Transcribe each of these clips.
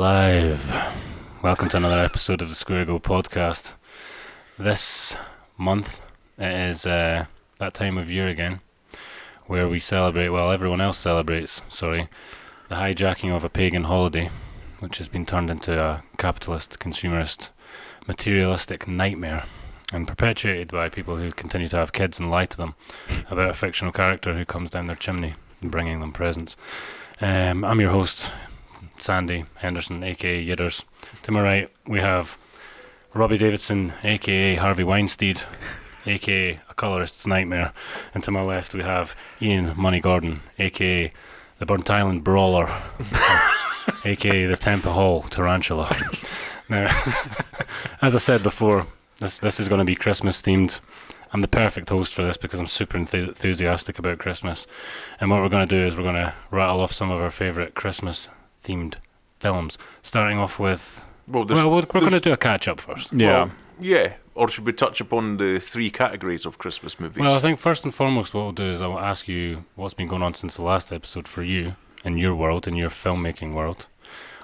alive. Welcome to another episode of the Square Go podcast. This month it is that time of year again where we celebrate, well, everyone else celebrates, the hijacking of a pagan holiday, which has been turned into a capitalist, consumerist, materialistic nightmare and perpetuated by people who continue to have kids and lie to them about a fictional character who comes down their chimney bringing them presents. I'm your host, Sandy Henderson, aka Yidders. To my right, we have Robbie Davidson, aka Harvey Weinstein, aka A Colorist's Nightmare. And to my left, we have Ian Money Gordon, aka the Burnt Island Brawler, aka the Temple Hall Tarantula. Now, as I said before, this is going to be Christmas themed. I'm the perfect host for this because I'm super enthusiastic about Christmas. And what we're going to do is we're going to rattle off some of our favourite Christmas themed films. Starting off with... we're going to do a catch-up first. Yeah. Or should we touch upon the three categories of Christmas movies? Well, I think first and foremost what we'll do is I'll ask you what's been going on since the last episode for you, in your world, in your filmmaking world,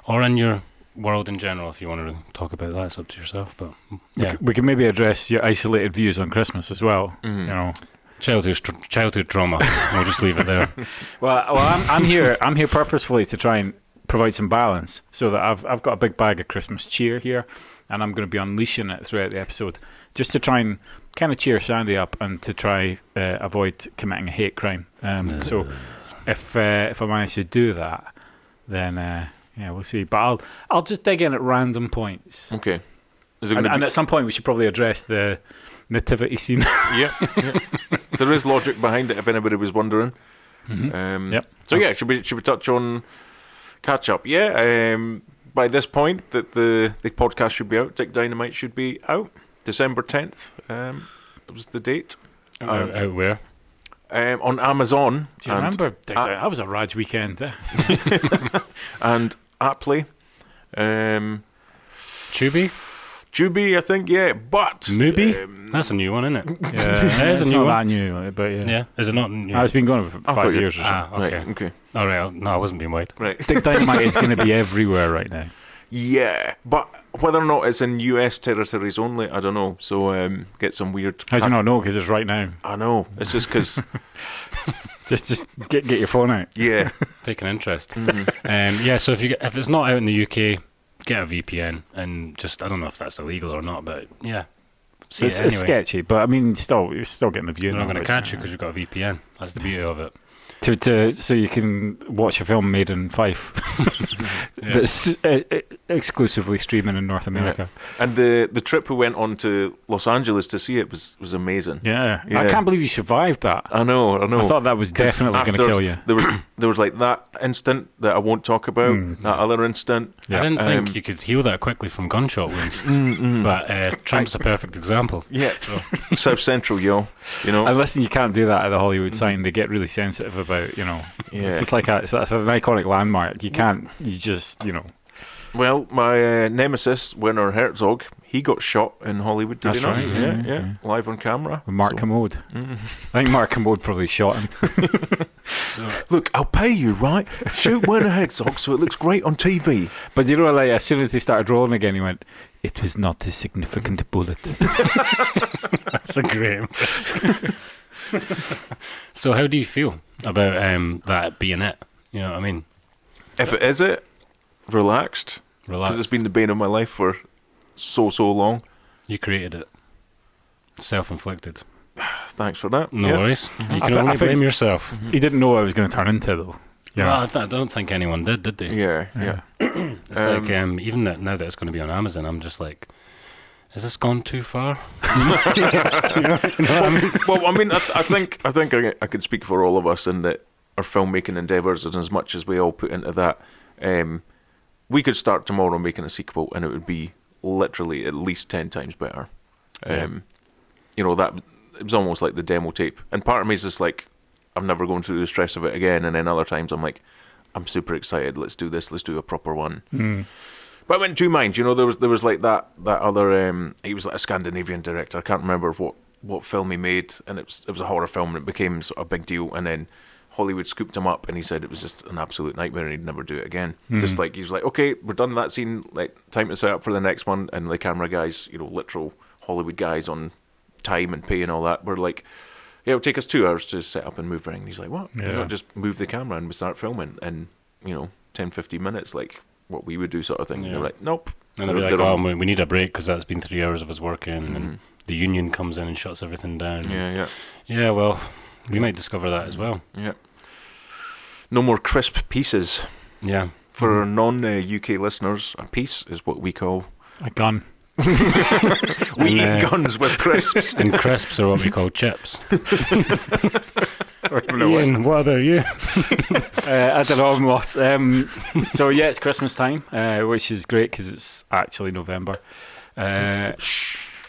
or in your world in general. If you want to talk about that, it's up to yourself. But yeah, we can maybe address your isolated views on Christmas as well. Mm-hmm. You know, childhood trauma. We'll just leave it there. Well, I'm here purposefully to try and provide some balance, so that I've got a big bag of Christmas cheer here, and I'm going to be unleashing it throughout the episode, just to try and kind of cheer Sandy up and to try avoid committing a hate crime. So if I manage to do that, then. Yeah, we'll see. But I'll just dig in at random points. Okay. And at some point we should probably address the nativity scene. Yeah. There is logic behind it, if anybody was wondering. Mm-hmm. Yep. So yeah, should we touch on catch up? Yeah. By this point, that the podcast should be out. Dick Dynamite should be out. December 10th. It was the date. Out where? On Amazon. Do you remember? That was a Raj weekend. And Aptly. Tubi, I think, yeah. But Mubi? That's a new one, isn't it? Yeah, it is it's a new not one. that new, but yeah. Yeah, is it not new? It's been going for 5 years or so. Okay. Right, okay. All right, no, I wasn't being white. Right. Dick Dynamite is going to be everywhere right now. Yeah, but whether or not it's in US territories only, I don't know. So get some weird... How do you not know? Because it's right now. I know. It's just because... just get your phone out. Yeah. Take an interest. Mm-hmm. Yeah, so if it's not out in the UK, get a VPN and just, I don't know if that's illegal or not, but yeah. It's sketchy, but I mean, you're still getting the view. They're not going to catch you because you've got a VPN. That's the beauty of it. So you can watch a film made in Fife that's exclusively streaming in North America. Yeah. And the trip we went on to Los Angeles to see it was amazing. Yeah. I can't believe you survived that. I know. I thought that was definitely going to kill you. There was like that instant that I won't talk about, that other instant. Yeah. I didn't think you could heal that quickly from gunshot wounds, but Trump's a perfect example. Yeah, so. South Central, yo. You know. And listen, you can't do that at the Hollywood sign. They get really sensitive about, Yeah. It's just like that's an iconic landmark. You just. Well, my nemesis, Werner Herzog, he got shot in Hollywood. Did That's he not? right. Yeah. Live on camera. With Mark Commode. I think Mark Commode probably shot him. Look, I'll pay you, right? Shoot Werner Herzog so it looks great on TV. But like as soon as they started rolling again, he went, "It was not a significant bullet." That's a great. So how do you feel about that being it? You know what I mean? If it is it, relaxed. Because it's been the bane of my life for so long. You created it. Self-inflicted. Thanks for that. No worries. You can only blame yourself. He didn't know what I was going to turn into, though. Yeah. Well, I don't think anyone did they? Yeah. It's like, even now that it's going to be on Amazon, I'm just like, has this gone too far? You know what I mean? Well, I mean, I think I could speak for all of us in that our filmmaking endeavours, and as much as we all put into that, we could start tomorrow making a sequel, and it would be literally at least 10 times better. That it was almost like the demo tape, and part of me is just like, I'm never going through the stress of it again. And then other times I'm like, I'm super excited. Let's do this. Let's do a proper one. But I went in two minds. There was like that other. He was like a Scandinavian director. I can't remember what film he made, and it was a horror film, and it became sort of a big deal. And then Hollywood scooped him up, and he said it was just an absolute nightmare, and he'd never do it again. Just like, he was like, okay, we're done that scene, like, time to set up for the next one, and the camera guys, literal Hollywood guys on time and pay and all that, were like, yeah, it'll take us 2 hours to set up and move everything. And he's like, what? Yeah. Just move the camera and we start filming, and 10, 15 minutes, like what we would do, sort of thing. Yeah. They're like, nope. And they'll be like, oh, we need a break because that's been 3 hours of us working, and the union comes in and shuts everything down. Yeah. Yeah, well, we might discover that as well. Yeah. No more crisp pieces. Yeah. For our non-UK listeners, a piece is what we call... A gun. We eat guns with crisps. And crisps are what we call chips. I don't know Ian, what about you? I don't know what. So yeah, it's Christmas time, which is great because it's actually November.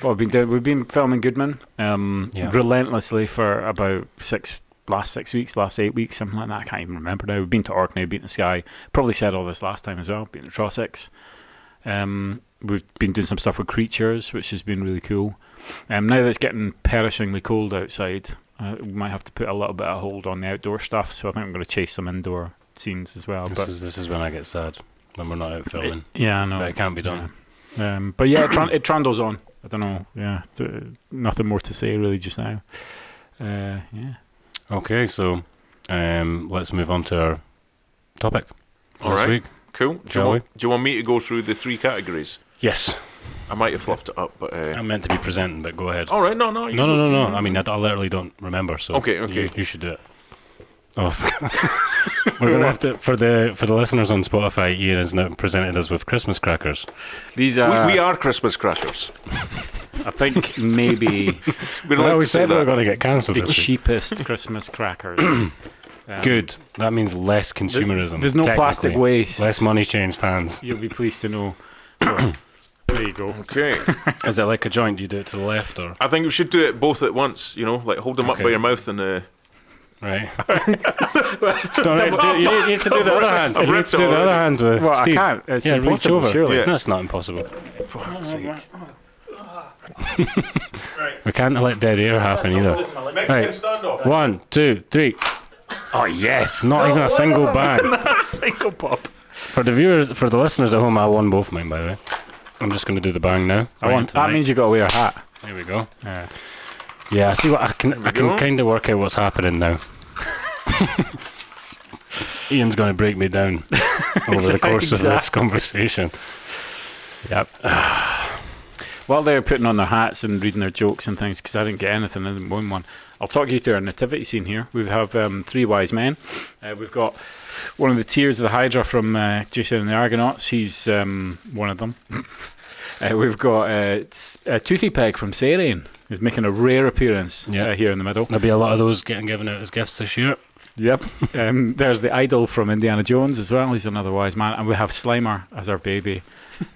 What we've been filming Goodman relentlessly for about last 8 weeks, something like that. I can't even remember now. We've been to Orkney, been to Skye. Probably said all this last time as well. Been to Trossachs. We've been doing some stuff with creatures, which has been really cool. Now that it's getting perishingly cold outside, we might have to put a little bit of hold on the outdoor stuff. So I think I'm going to chase some indoor scenes as well. This is when I get sad, when we're not out filming. Yeah, I know. But it can't be done. Yeah. But yeah, it trundles on. I don't know. Yeah, nothing more to say really just now. Yeah. Okay, so let's move on to our topic for All this right. week. Cool. Do you want me to go through the 3 categories? Yes. I might have fluffed it up, but... I'm meant to be presenting, but go ahead. All right, no. No. I mean, I literally don't remember, so Okay. You should do it. Oh, we're gonna have to for the listeners on Spotify. Ian has now presented us with Christmas crackers. These are. We are Christmas crackers. I think maybe We'd like we to say said we were that. going to get cancelled the this week. cheapest Christmas crackers. Good. That means less consumerism. There's no plastic technically. waste. Less money changed hands. You'll be pleased to know. So, there you go. Okay. Is it like a joint? Do you do it to the left or I think we should do it both at once, like hold them up Okay. by your mouth and... right? You need to do the other hand. I've You need ripped to it do the other already. hand with Well, Steed. I can't. It's Yeah, reach impossible, over. surely. Yeah. That's not impossible. For fuck's sake. We can't let dead air happen either. Right. standoff. 1, 2, 3. Oh yes! Not even a single bang. Single pop. For the viewers, for the listeners at home, I won both mine, by the way. I'm just going to do the bang now. That means you got to wear a hat. There we go. Yeah, I see what I can go. kind of work out what's happening now. Ian's going to break me down over the course of this conversation. Yep. While they're putting on their hats and reading their jokes and things, because I didn't get anything, I didn't win one. I'll talk you through our nativity scene here. We have 3 wise men. We've got one of the Tears of the Hydra from Jason and the Argonauts. He's one of them. We've got Toothy Peg from Sarain, who's making a rare appearance here in the middle. There'll be a lot of those getting given out as gifts this year. Yep. There's the idol from Indiana Jones as well. He's another wise man. And we have Slimer as our baby.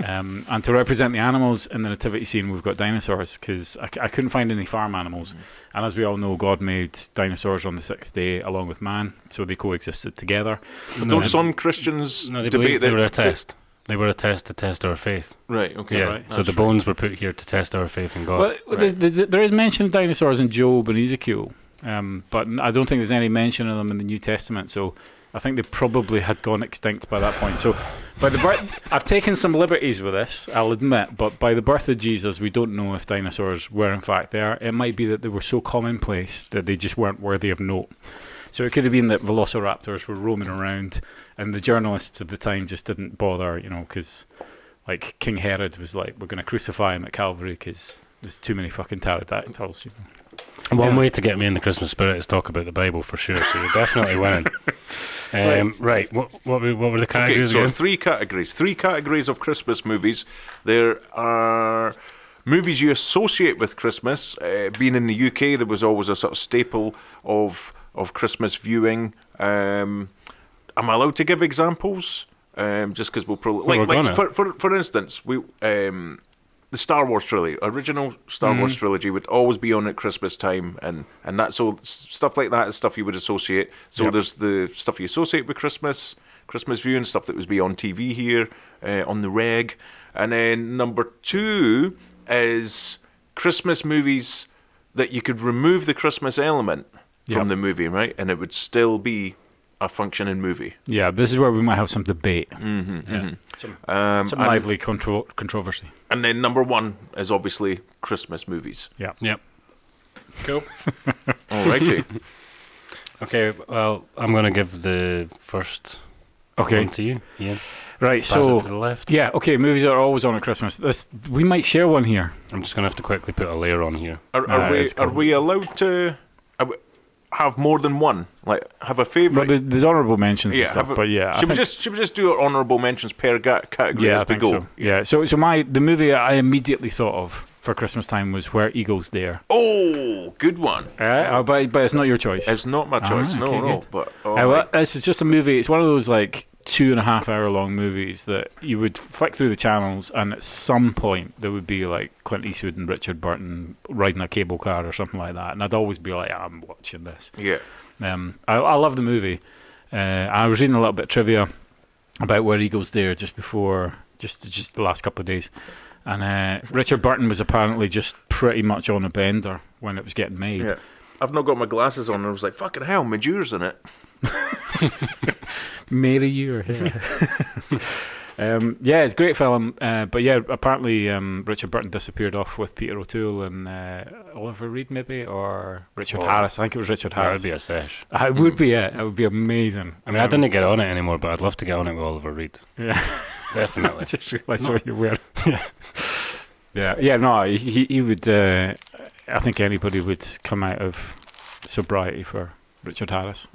And to represent the animals in the nativity scene, we've got dinosaurs, because I couldn't find any farm animals. And as we all know, God made dinosaurs on the 6th day along with man, so they coexisted together. But don't some Christians No, they debate believe they that... were a test. They were a test to test our faith. Right, okay. Yeah, Right. so the bones were put here to test our faith in God. Well, there is mention of dinosaurs in Job and Ezekiel, but I don't think there's any mention of them in the New Testament, so I think they probably had gone extinct by that point. So, I've taken some liberties with this, I'll admit, but by the birth of Jesus, we don't know if dinosaurs were in fact there. It might be that they were so commonplace that they just weren't worthy of note. So it could have been that velociraptors were roaming around, and the journalists of the time just didn't bother, because like King Herod was like, we're going to crucify him at Calvary because there's too many fucking pterodactyls. One way to get me in the Christmas spirit is talk about the Bible for sure. So you're definitely winning. Right. What were the categories Okay, so again? 3 categories. 3 categories of Christmas movies. There are movies you associate with Christmas. Being in the UK, there was always a sort of staple of Christmas viewing. Am I allowed to give examples? Just because we'll probably for instance, we the Star Wars trilogy, original Star Wars trilogy, would always be on at Christmas time, and that, so stuff like that is stuff you would associate. So there's the stuff you associate with Christmas viewing, stuff that was be on TV here on the reg, and then number 2 is Christmas movies that you could remove the Christmas element Yep. the movie, right? And it would still be a functioning movie. Yeah, this is where we might have some debate. Some Some lively controversy. And then number one is obviously Christmas movies. Yeah. Yep. Cool. Alrighty. Okay, well, I'm going to give the first Okay. one to you, Ian. Right, Pass so... it to the left. Yeah, okay, movies are always on at Christmas. We might share one here. I'm just going to have to quickly put a layer on here. Are we allowed to have more than one? Like, have a favourite? But there's honourable mentions and stuff, have a- but yeah. Should we just do our honourable mentions per category Yeah, I as we think go? so. Yeah, so the movie I immediately thought of for Christmas time was Where Eagles Dare. Oh, good one. But it's not your choice. It's not my choice. okay, No. good. But Well, this is just a movie. It's one of those like 2.5 hour long movies that you would flick through the channels, and at some point there would be like Clint Eastwood and Richard Burton riding a cable car or something like that, and I'd always be like, I'm watching this. yeah. I love the movie. I was reading a little bit of trivia about Where Eagles Dare just before, just the last couple of days, and Richard Burton was apparently just pretty much on a bender when it was getting made. Yeah. I've not got my glasses on, and I was like, fucking hell, Madure's in it. Made a year, yeah. Yeah, it's a great film. But yeah, apparently Richard Burton disappeared off with Peter O'Toole and Oliver Reed, maybe, or Richard Harris. I think it was Richard That Harris. would be a sesh. It would be it. It would be amazing. I mean, I didn't get on it anymore, but I'd love to get on it with Oliver Reed. Yeah. Definitely. I just realised what you were. Yeah. No, he would. I think anybody would come out of sobriety for Richard Harris.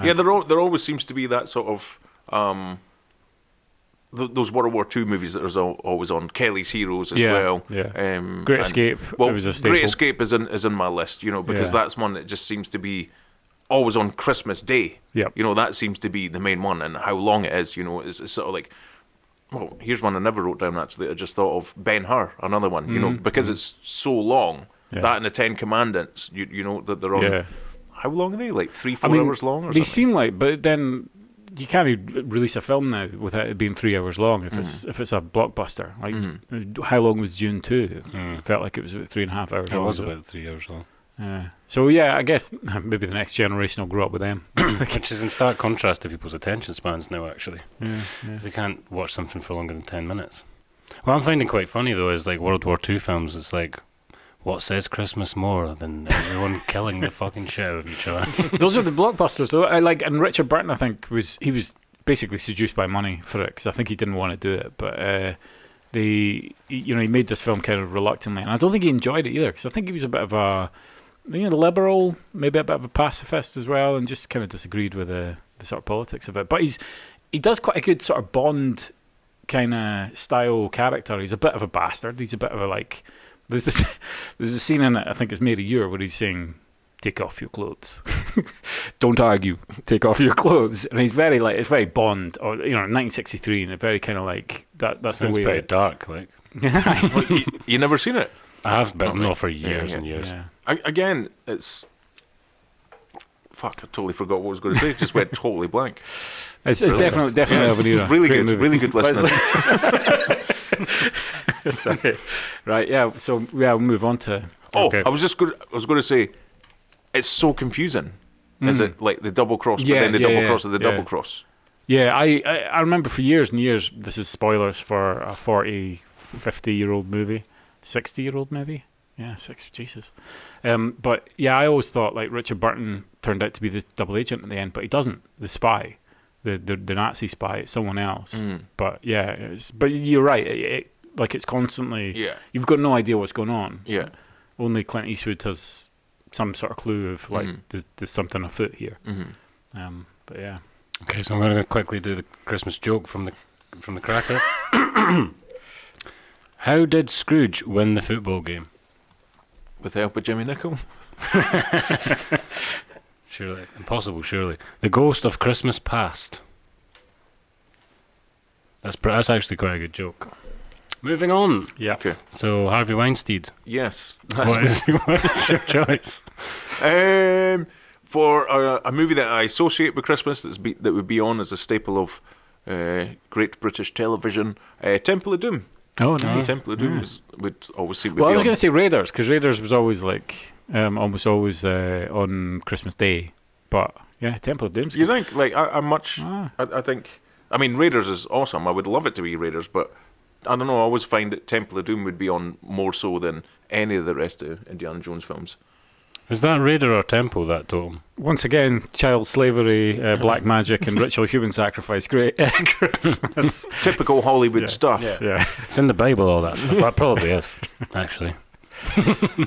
Yeah, there always seems to be that sort of those World War II movies that are always on. Kelly's Heroes as well. Yeah. Great Escape. Well, it was a staple. Great Escape is in my list, because that's one that just seems to be always on Christmas Day. Yep. That seems to be the main one, and how long it is. Is sort of like. Well, here's one I never wrote down actually. I just thought of Ben-Hur, another one. Because it's so long. Yeah. That and the Ten Commandments. That they're on. Yeah. How long are they? Like 3-4 hours long, or they something? seem like, but then you can't release a film now without it being 3 hours long if it's a blockbuster. Like how long was Dune 2? It felt like it was about 3.5 hours It long. was about 3 hours long. So yeah, I guess maybe the next generation will grow up with them. Which is in stark contrast to people's attention spans now, actually. Yeah. 'Cause they can't watch something for longer than 10 minutes. What I'm finding quite funny, though, is like World War II films, it's like, what says Christmas more than everyone killing the fucking shit out of each other? Those are the blockbusters, though. And Richard Burton, I think, was basically seduced by money for it, because I think he didn't want to do it, but he made this film kind of reluctantly, and I don't think he enjoyed it either, because I think he was a bit of a liberal, maybe a bit of a pacifist as well, and just kind of disagreed with the sort of politics of it. But he does quite a good sort of Bond kind of style character. He's a bit of a bastard. He's a bit of a like. There's a scene in it, I think it's Made a Year, where he's saying, "Take off your clothes, don't argue, take off your clothes," and he's very like, it's very Bond, or 1963, and it's very kind of like that. That's Sounds the way. pretty dark, like. Well, you never seen it? I have, but Okay. not for years Yeah. and years. Yeah. Again, it's. Fuck! I totally forgot what I was going to say. It just went totally blank. It's Brilliant. definitely of an era. Really Great good, movie. really good listening. Sorry. Right, yeah. So we'll move on to. Oh, Okay. I was going to say, it's so confusing. Is it like the double cross, Yeah, but then the yeah, double yeah, cross of the yeah. double cross? Yeah, I remember for years and years. This is spoilers for a 40, 50-year-old movie, 60-year-old maybe. Yeah, Jesus. But yeah, I always thought like Richard Burton turned out to be the double agent at the end, but he doesn't. The spy, the Nazi spy, it's someone else. But yeah, but you're right. It's constantly. Yeah. You've got no idea what's going on. Yeah. Only Clint Eastwood has some sort of clue of like there's something afoot here. But yeah. Okay, so I'm going to quickly do the Christmas joke from the cracker. How did Scrooge win the football game? With the help of Jimmy Nicol. Surely. Impossible, surely. The ghost of Christmas past. That's actually quite a good joke. Moving on. Yeah. Okay. So, Harvey Weinstein. Yes. What is your choice? For a movie that I associate with Christmas that would be on as a staple of great British television, Temple of Doom. Oh, nice. Temple of Doom would always seem to Well, I be was on. going to say Raiders, because Raiders was always like almost always on Christmas Day. But yeah, Temple of Doom's You good. think like I'm much? Ah. I think. I mean, Raiders is awesome. I would love it to be Raiders, but I don't know. I always find that Temple of Doom would be on more so than any of the rest of Indiana Jones films. Is that Raider or Temple, that totem? Once again, child slavery, black magic, and ritual human sacrifice. Great Christmas. Typical Hollywood stuff. Yeah. It's in the Bible, all that stuff. That probably is, actually.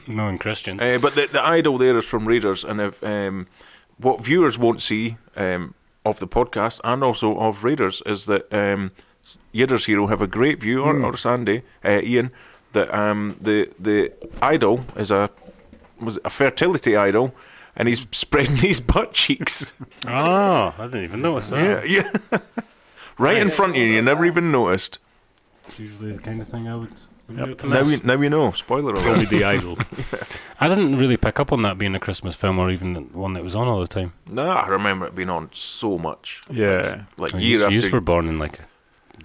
Knowing Christians. But the idol there is from Raiders, and if what viewers won't see of the podcast and also of Raiders is that Yidder's Hero have a great view, or Sandy, Ian, that the idol is a fertility idol, and he's spreading his butt cheeks. Oh, I didn't even notice that. Yeah. Right in Nice. front of you, you never even noticed. It's usually the kind of thing I would be able to Now miss. you know. Spoiler alert. Only the idol. I didn't really pick up on that being a Christmas film, or even one that was on all the time. No, I remember it being on so much. Yeah. Like I mean, year you after. were born in like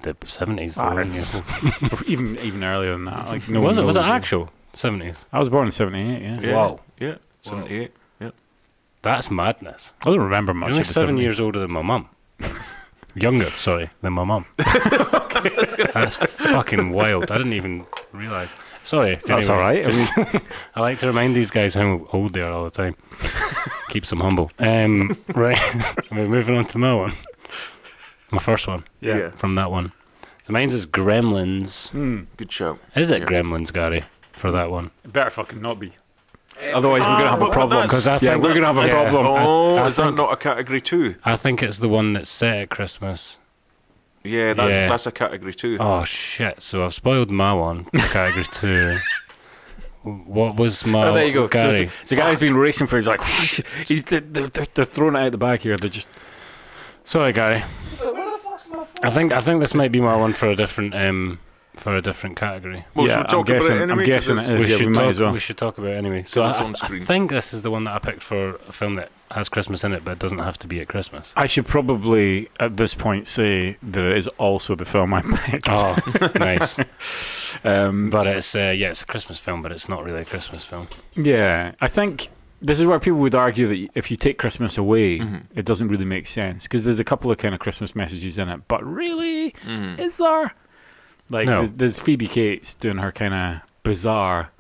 the 70s, though, weren't you? even earlier than that. Like no was one it knows. actual 70s? I was born in '78. Yeah. Yeah, Wow. Yeah. 78. Yeah. That's madness. I don't remember much You're only of the 7 70s. years older than my mum. Younger, sorry, than my mum. That's fucking wild. I didn't even realise. Sorry. That's anyway, all right. I just- I like to remind these guys how old they are all the time. Keeps them humble. Right. We're moving on to my one. My first one. Yeah. From that one. So mine's is Gremlins. Good shout. Is it Yeah. Gremlins, Gary, for that one? It better fucking not be. Otherwise, we're gonna have a but problem. that's- 'Cause I think we're gonna have a yeah. problem. Oh, I is that think- not a category 2? I think it's the one that's set at Christmas. Yeah, Yeah. that's a category 2. Oh shit! So I've spoiled my one, category 2. What was my? Oh, there you go. Gary. So Gary's been racing for. He's like, they're throwing it out the back here. They're just. Sorry, Gary. I think this might be my one for a different category. Well, Yeah, should we talk about it anyway? I'm guessing 'Cause it is. Yeah, we might talk, as well. we should talk about it anyway. So it's on I screen. think this is the one that I picked for a film that has Christmas in it, but it doesn't have to be at Christmas. I should probably at this point say that it is also the film I picked. Oh, nice. But so- it's it's a Christmas film, but it's not really a Christmas film. yeah, I think this is where people would argue that if you take Christmas away, Mm-hmm. it doesn't really make sense because there's a couple of kind of Christmas messages in it. But really, is there? Like, No. there's Phoebe Cates doing her kind of bizarre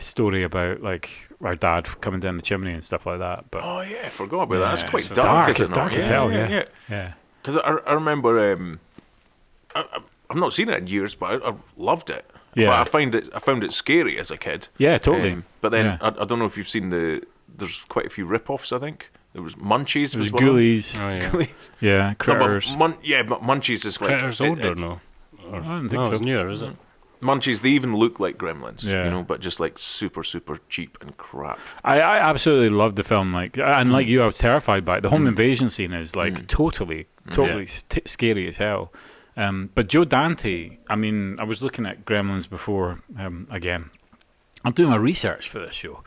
story about like our dad coming down the chimney and stuff like that. But Oh, yeah, I forgot about that. Yeah, It's quite it's dark, dark, isn't it's it? dark as hell, yeah. yeah, Because I remember, I've not seen it in years, but I loved it. Yeah. But I found it scary as a kid. yeah, totally. But then Yeah. I don't know if you've seen there's quite a few rip-offs, I think. There was Munchies. There's was one of them. Ghoulies, Oh yeah. Ghoulies. yeah, No, Critters. but but Munchies is like Critters old or no? Or, I don't think no, so. it's newer, is it? Munchies. They even look like Gremlins, Yeah. you know, but just like super cheap and crap. I absolutely loved the film. Like, and like you, I was terrified by it. The home invasion scene is like totally Yeah. scary as hell. But Joe Dante, I mean, I was looking at Gremlins before. Again, I'm doing my research for this show.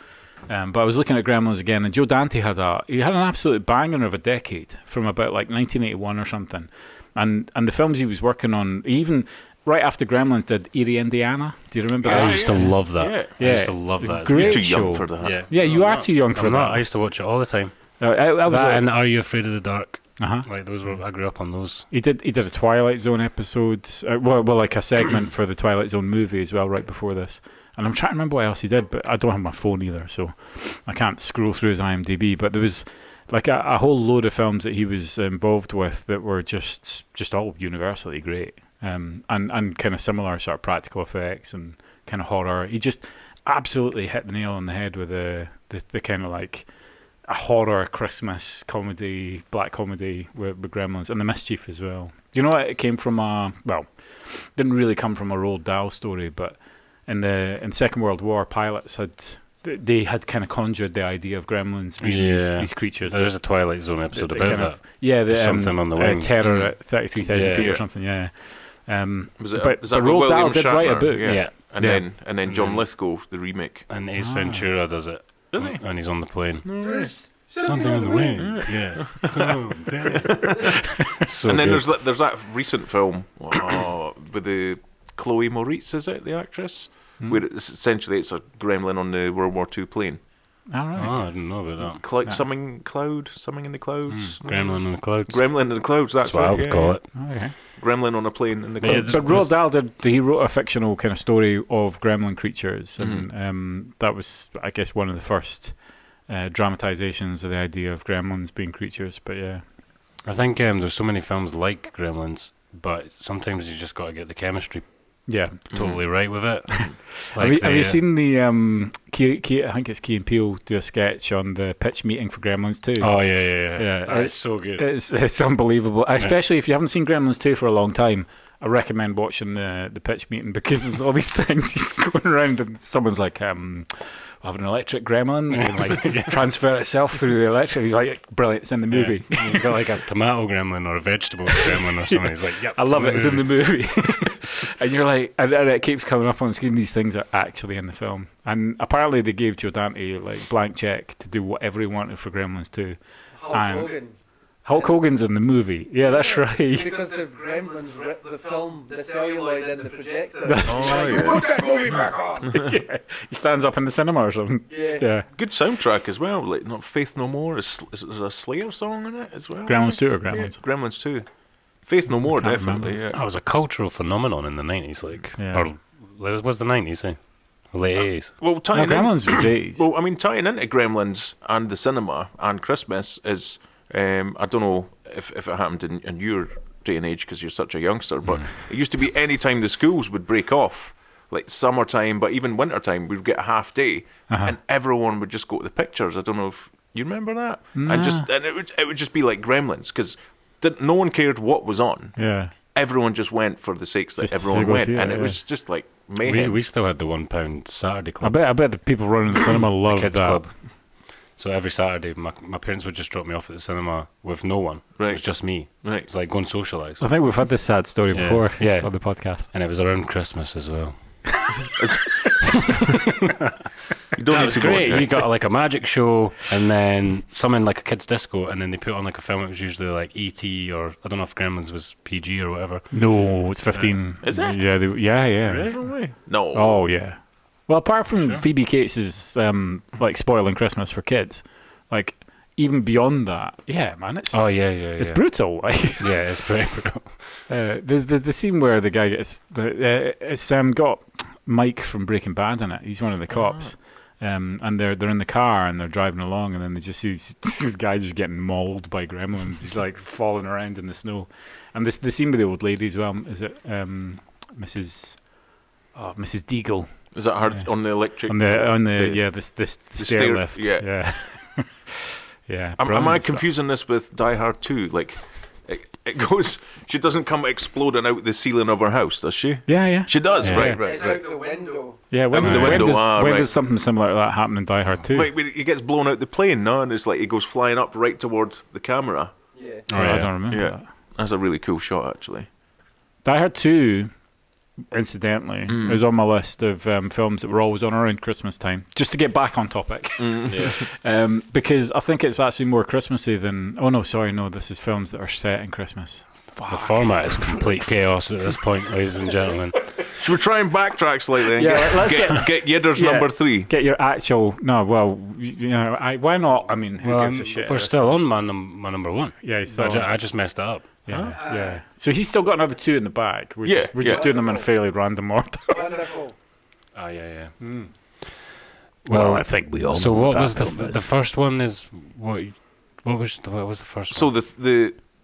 But I was looking at Gremlins again, and Joe Dante had an absolute banger of a decade from about like 1981 or something. And the films he was working on, even right after Gremlins, did Erie, Indiana. Do you remember I that? used to love that. Yeah. I used to love that. Great You're too show. young for that. Yeah. Yeah, you are too young for I'm not. I that. used to watch it all the time. I was That and Are You Afraid of the Dark? uh-huh. Like those were. I grew up on those. He did a Twilight Zone episode, well, like a segment for the Twilight Zone movie as well, right before this. And I'm trying to remember what else he did, but I don't have my phone either, so I can't scroll through his IMDb. But there was like a whole load of films that he was involved with that were just all universally great, and kind of similar sort of practical effects and kind of horror. He just absolutely hit the nail on the head with the kind of like a horror Christmas comedy, black comedy with Gremlins, and The Mischief as well. Do you know what? It came from didn't really come from a Roald Dahl story, but in Second World War, pilots had kind of conjured the idea of gremlins being these creatures. There's a Twilight Zone episode that about kind that. of- yeah, the Something on the wing. terror at 33,000 Yeah. feet or Yeah. something. Yeah. Was it? But is that Roald William Dahl did write a Shatner? book. Yeah. And Yeah. then John Lithgow, the remake. And Ace Ventura does it. Does he? And he's on the plane. Something on the wing. Yeah. So And then good. there's that recent film with the Chloe Moritz, is it, the actress? Where it's a gremlin on the World War II plane. All right. Oh, I didn't know about that. Something in the clouds. Gremlin in the clouds. Gremlin in the clouds. That's what I it, would call it. Okay. Gremlin on a plane in the Yeah, clouds. But Roald Dahl he wrote a fictional kind of story of gremlin creatures, and that was, I guess, one of the first dramatizations of the idea of gremlins being creatures. But yeah, I think there's so many films like Gremlins, but sometimes you just got to get the chemistry yeah. totally right with it. Have you seen the I think it's Key and Peele do a sketch on the pitch meeting for Gremlins 2? Oh yeah. Yeah, That's so good. It's unbelievable. Especially if you haven't seen Gremlins 2 for a long time, I recommend watching the pitch meeting, because there's all these things he's going around and someone's like, I have an electric gremlin and like transfer itself through the electric. He's like, brilliant, it's in the movie. Yeah. He's got like a tomato gremlin or a vegetable gremlin or something. He's like, yep. I love it, it's in the movie. And you're like, and it keeps coming up on the screen, these things are actually in the film. And apparently they gave Joe Dante like blank check to do whatever he wanted for Gremlins 2. Hulk Hogan's in the movie. Yeah, that's right. Because the Gremlins ripped the film, the celluloid in the projector. Oh, yeah. Put that movie back on! Yeah. He stands up in the cinema or something. Yeah. Good soundtrack as well. Like, not Faith No More. Is there a Slayer song in it as well? Gremlins 2 or Yeah, Gremlins? Gremlins 2. Faith No More, Can't definitely. remember. Yeah. That was a cultural phenomenon in the 90s, like, Yeah. or was the 90s, eh? Late 80s. Well, No, tying in, Gremlins was 80s. well, I mean, tying into Gremlins and the cinema and Christmas is, I don't know if it happened in your day and age because you're such a youngster, but it used to be any time the schools would break off, like summertime, but even wintertime, we'd get a half day, and everyone would just go to the pictures. I don't know if you remember that, and it would just be like Gremlins, because no one cared what was on. Yeah. Everyone just went for the sakes that Just to everyone go went, see it, and it yeah. was just like mayhem. We still had the £1 Saturday I club. bet the people running the cinema loved Kids that. club. So every Saturday, my parents would just drop me off at the cinema with no one. It Right. was just me. Right. It's like go and socialise. I think we've had this sad story Yeah. before Yeah. on the podcast. And it was around Christmas as well. You don't That need was to great. go. You got like a magic show, and then something like a kids' disco, and then they put on like a film. It was usually like E.T. or I don't know if Gremlins was PG or whatever. No, it's 15. Is it? Yeah, yeah. No way. No. Oh, yeah. Well, apart from Sure. Phoebe Cates' like spoiling Christmas for kids, like even beyond that, yeah, man, it's it's brutal. Like, Yeah, it's pretty brutal. the scene where the guy gets it's got Mike from Breaking Bad in it. He's one of the cops, and they're in the car and they're driving along, and then they just see this guy just getting mauled by gremlins. He's like falling around in the snow, and the scene with the old lady as well. Is it Mrs. Deagle? Is that hard on the electric? On the stair lift. yeah. Yeah. Am I brilliant stuff. confusing this with Die Hard 2? Like, it goes. She doesn't come exploding out the ceiling of her house, does she? Yeah. She does, Yeah. right. It's out the window. Yeah, when, Out the when window, does, ah, when right. does something similar to that happen in Die Hard 2? Wait, he gets blown out the plane, no? And it's like he goes flying up right towards the camera. Yeah. Oh, yeah. I don't remember Yeah. that. That's a really cool shot, actually. Die Hard 2, incidentally, is on my list of films that were always on around Christmas time. Just to get back on topic. Because I think it's actually more Christmassy than... Oh, no, sorry, no, this is films that are set in Christmas. The format is complete chaos at this point, ladies and gentlemen. Should we try and backtrack slightly and Yeah, let's get Yidder's number 3? Get your actual... No, well, why not? I mean, who Well, gives a shit? we're still on my number one. Yeah, he's But still I just messed it up. Yeah. So he's still got another 2 in the bag. We're Yeah, just doing them in a fairly random order. Wonderful. Oh, yeah. Well, I think we all. So know what that was the film is. the first one? Is what was the first So one?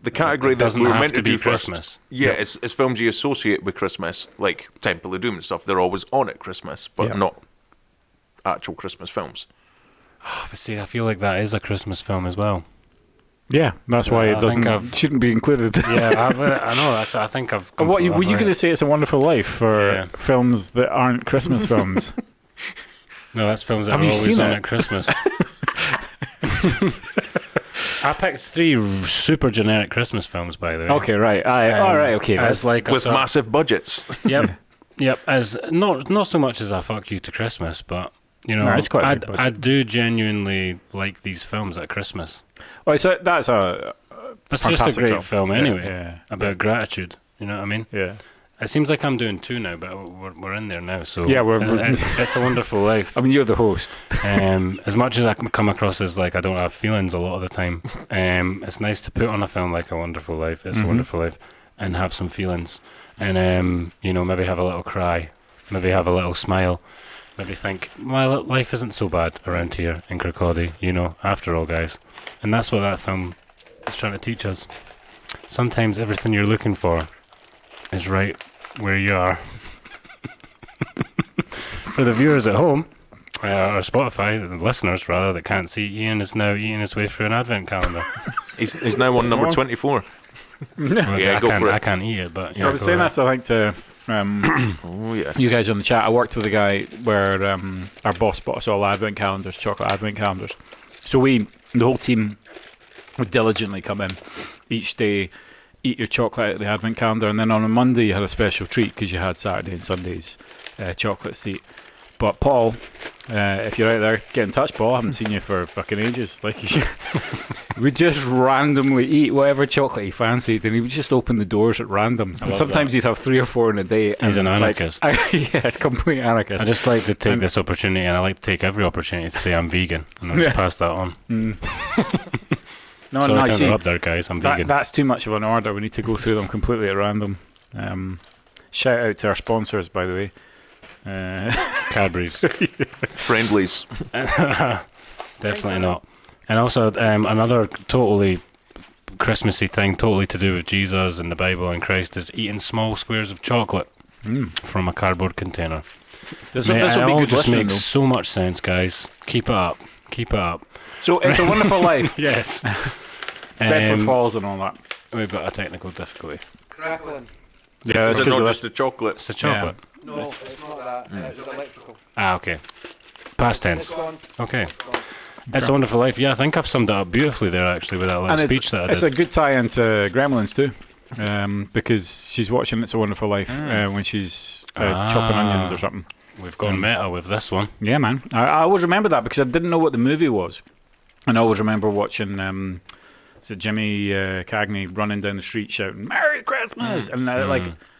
the category It that doesn't we were have meant to to be do first, Christmas. yeah, it's films you associate with Christmas, like Temple of Doom and stuff. They're always on at Christmas, but Yeah. not actual Christmas films. But see, I feel like that is a Christmas film as well. Yeah, that's So why I it doesn't think I've- shouldn't be included. Yeah, I know. I think I've. And what were you going to say? It's a Wonderful Life for Yeah. films that aren't Christmas films. No, that's films that Have are you always seen on it? at Christmas. I picked 3 super generic Christmas films, by the way. Okay, right. All right. Okay. As That's like a With sort- massive budgets. Yep. As not so much as a fuck you to Christmas, but you know, No, it's quite a big budget. I do genuinely like these films at Christmas. well, so that's a That's just a fantastic great film Yeah, anyway. Yeah. About gratitude. You know what I mean? Yeah. It seems like I'm doing 2 now, but we're in there now. So Yeah, It's a Wonderful Life. I mean, you're the host. As much as I can come across as like I don't have feelings a lot of the time, it's nice to put on a film like A Wonderful Life. It's a Wonderful Life, and have some feelings, and maybe have a little cry, maybe have a little smile, maybe think, well, life isn't so bad around here in Kirkcaldy, after all, guys. And that's what that film is trying to teach us. Sometimes everything you're looking for is right where you are. For the viewers at home, or Spotify, the listeners rather, that can't see, Ian is now eating his way through an advent calendar. He's now on number 24. Well, Yeah, go for it. I can't eat it, but I was saying this, I think, to Oh, yes. you guys on the chat. I worked with a guy where our boss bought us all advent calendars, chocolate advent calendars. So the whole team, would diligently come in each day, eat your chocolate out of the advent calendar, and then on a Monday you had a special treat because you had Saturday and Sunday's chocolates to eat. But Paul, if you're out there, get in touch, Paul. I haven't seen you for fucking ages. Like, we just randomly eat whatever chocolate he fancied, and he would just open the doors at random. And sometimes he'd have 3 or 4 in a day. He's an anarchist. Yeah, complete anarchist. I just like to take this opportunity, and I like to take every opportunity to say I'm vegan, and I'll just pass that on. No, Sorry to see, interrupt there, guys. I'm vegan. that's too much of an order. We need to go through them completely at random. Shout out to our sponsors, by the way. Cadbury's. Friendlies. Definitely not. And also, another totally Christmassy thing, totally to do with Jesus and the Bible and Christ, is eating small squares of chocolate from a cardboard container. This Mate, will it be all good just listening, makes though. so much sense, guys. Keep it up. Keep it up. So it's a Wonderful Life. Yes. Bedford Falls and all that. We've got a technical difficulty. Crackling. Yeah, Is it's it because not of just the chocolate? It's the chocolate. No, it's not that. It's electrical. Ah, okay. Past It's tense. gone. Okay. It's gone. It's a Wonderful Life. Yeah, I think I've summed it up beautifully there, actually, with that little And speech that I it's did. a good tie-in to Gremlins too, because she's watching It's a Wonderful Life when she's chopping onions or something. We've gone meta with this one. Yeah, man. I always remember that because I didn't know what the movie was, and I always remember watching Jimmy Cagney running down the street shouting "Merry Christmas," and I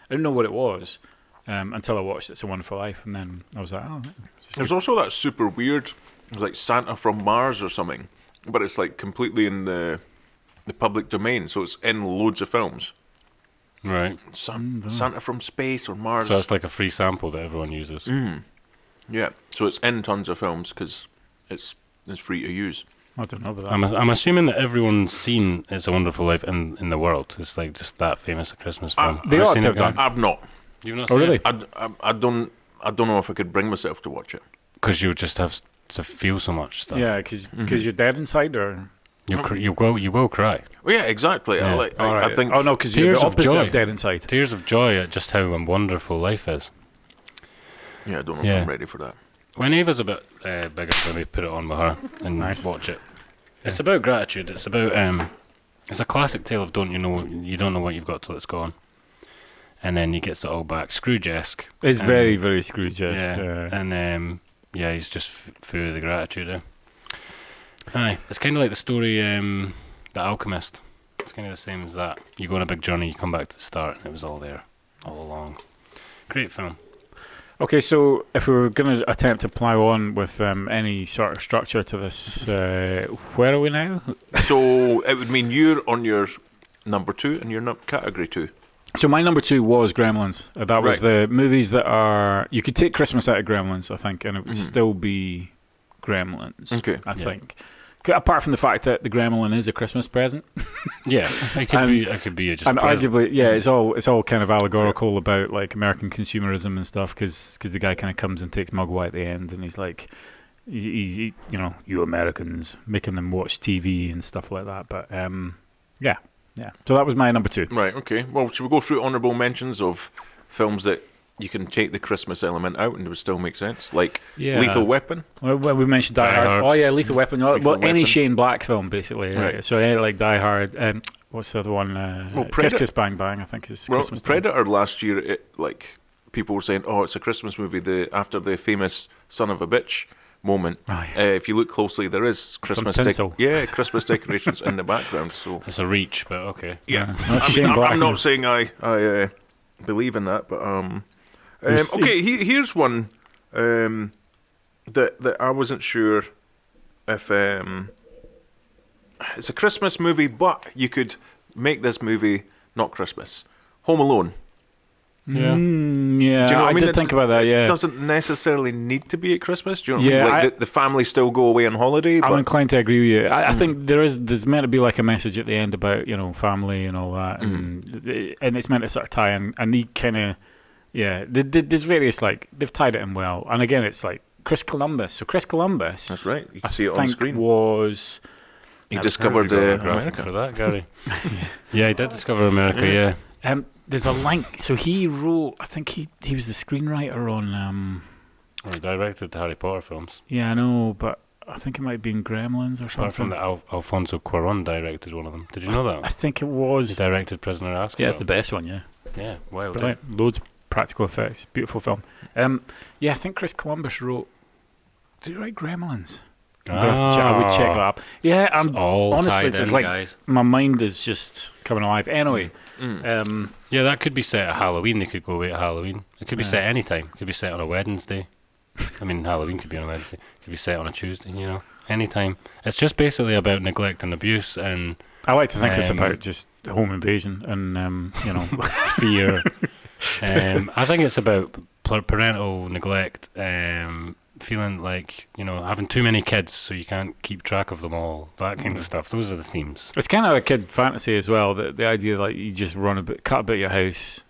didn't know what it was until I watched It's a Wonderful Life, and then I was like, oh. There's also that super weird, it's like Santa from Mars or something, but it's like completely in the public domain, so it's in loads of films. Right. Santa from Space or Mars. So it's like a free sample that everyone uses. Yeah, so it's in tons of films because it's free to use. I don't know about that. I'm assuming that everyone's seen It's a Wonderful Life in the world. It's like just that famous a Christmas film. They Have you ought seen to it, have done. Glenn? I've not. You've not Oh, seen really? it? I don't know if I could bring myself to watch it. Because you would just have to feel so much stuff. Yeah, because you're dead inside, or You will cry. Well, yeah, exactly. Yeah. I think. oh no, because you're Tears the of opposite joy. of dead inside. Tears of joy at just how wonderful life is. Yeah, I don't know Yeah. if I'm ready for that. When Ava's a bit bigger, maybe put it on with her and watch it. It's about gratitude. It's about it's a classic tale of you don't know what you've got till it's gone, and then he gets it all back. Scrooge-esque. It's very, very Scrooge-esque. Yeah, and he's just full of the gratitude. Aye, it's kind of like the story, The Alchemist. It's kind of the same as that. You go on a big journey, you come back to the start, and it was all there, all along. Great film. Okay, so if we were going to attempt to plough on with any sort of structure to this, where are we now? So it would mean you're on your number 2 and your category 2. So my number 2 was Gremlins. That was Right. the movies that are... You could take Christmas out of Gremlins, I think, and it would still be Gremlins, Okay. I think. Apart from the fact that the Gremlin is a Christmas present. Yeah, it could be just. And present. arguably, yeah, it's all kind of allegorical about like American consumerism and stuff, because the guy kind of comes and takes Mugwai at the end, and he's like, he you Americans, making them watch TV and stuff like that. But yeah. So that was my number 2. Right, okay. Well, should we go through honourable mentions of films that you can take the Christmas element out and it would still make sense? Like Yeah. Lethal Weapon? Well, we mentioned Die Die Hard. Hard. Oh yeah, Lethal Weapon. Lethal Well, any Weapon. Shane Black film, basically. Right. So like Die Hard. What's the other one? Kiss Predator- Kiss Bang Bang, I think is Well, Christmas. time. Predator last year, people were saying, oh, it's a Christmas movie after the famous son of a bitch moment. Oh, yeah. If you look closely, there is Christmas tinsel. Christmas decorations in the background. So It's a reach, but okay. yeah, That's Shane Black. I'm not saying I believe in that. But There's- okay, here's one that I wasn't sure if it's a Christmas movie, but you could make this movie not Christmas. Home Alone. Yeah, Do you know what I mean? did think about that. Yeah, It doesn't necessarily need to be at Christmas. Do you know what Yeah, I mean? Like I- the family still go away on holiday, I'm but inclined to agree with you. I think there's meant to be like a message at the end about family and all that, and it's meant to sort of tie in. And he kind of there's various like they've tied it in well. And again, it's like Chris Columbus. So Chris Columbus, that's right. You I can see it on think screen. was He That's discovered perfect. You got a graphic America. for that, Gary. Yeah, he did discover America. Yeah. there's a link. So he wrote. I think he was the screenwriter on. Or he directed the Harry Potter films. Yeah, I know, but I think it might have been Gremlins or Apart from something. that, Alfonso Cuarón directed one of them. Did you know I that? think it He was. directed Prisoner of Azkaban. Yeah, it's the best one. Yeah. Yeah, wild. Brilliant. Loads of practical effects. Beautiful film. Yeah, I think Chris Columbus wrote. Did he write Gremlins? I'm gonna have to check, I would check that up. Yeah, It's I'm all honestly tied in, like guys. my mind is just coming alive. Anyway, Yeah, that could be set at Halloween. They could go away at Halloween. It could be Yeah. set any time. It could be set on a Wednesday. I mean, Halloween could be on a Wednesday. It could be set on a Tuesday, any time. It's just basically about neglect and abuse and I like to think it's Um, about just home invasion and fear. I think it's about parental neglect, feeling like, having too many kids so you can't keep track of them all, that kind of stuff. Those are the themes. it's kind of a kid fantasy as well. The idea like you just cut about your house,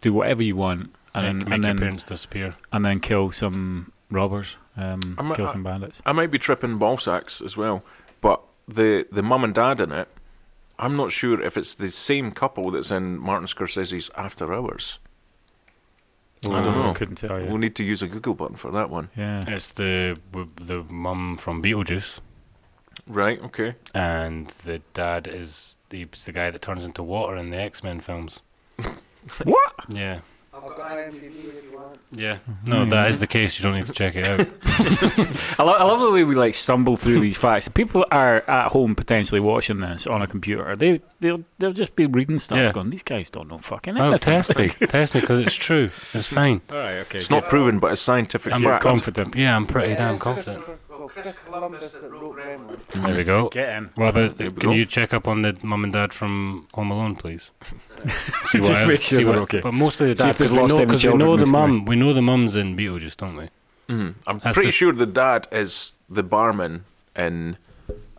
do whatever you want, and Make then your and then parents disappear. and then kill some robbers, kill some bandits. I might be tripping ball sacks as well, but the mum and dad in it, I'm not sure if it's the same couple that's in Martin Scorsese's After Hours. I don't know. Couldn't tell you. We'll need to use a Google button for that one. Yeah. It's the mum from Beetlejuice, Right, okay. and the dad is the guy that turns into water in the X-Men films. What? Yeah. I've got IMDb if you want. Yeah. No, that is the case. You don't need to check it out. I love the way we like stumble through these facts. People are at home potentially watching this on a computer. They'll just be reading stuff, Yeah. going, "These guys don't know fucking Well, anything." test me, because it's true. It's fine. All right, okay. It's not proven, but it's scientific I'm fact. confident. Yeah, I'm pretty damn confident. Well, Chris Columbus that wrote Gremlins. There we go. Get in. What about? There we Can go. you check up on the mum and dad from Home Alone, please? See Just make sure see they're okay. But mostly the See dad, if they've because we lost know, any 'cause we children know the recently. mum. We know the mum's in Beetlejuice, don't we? I'm That's pretty the- sure the dad is the barman in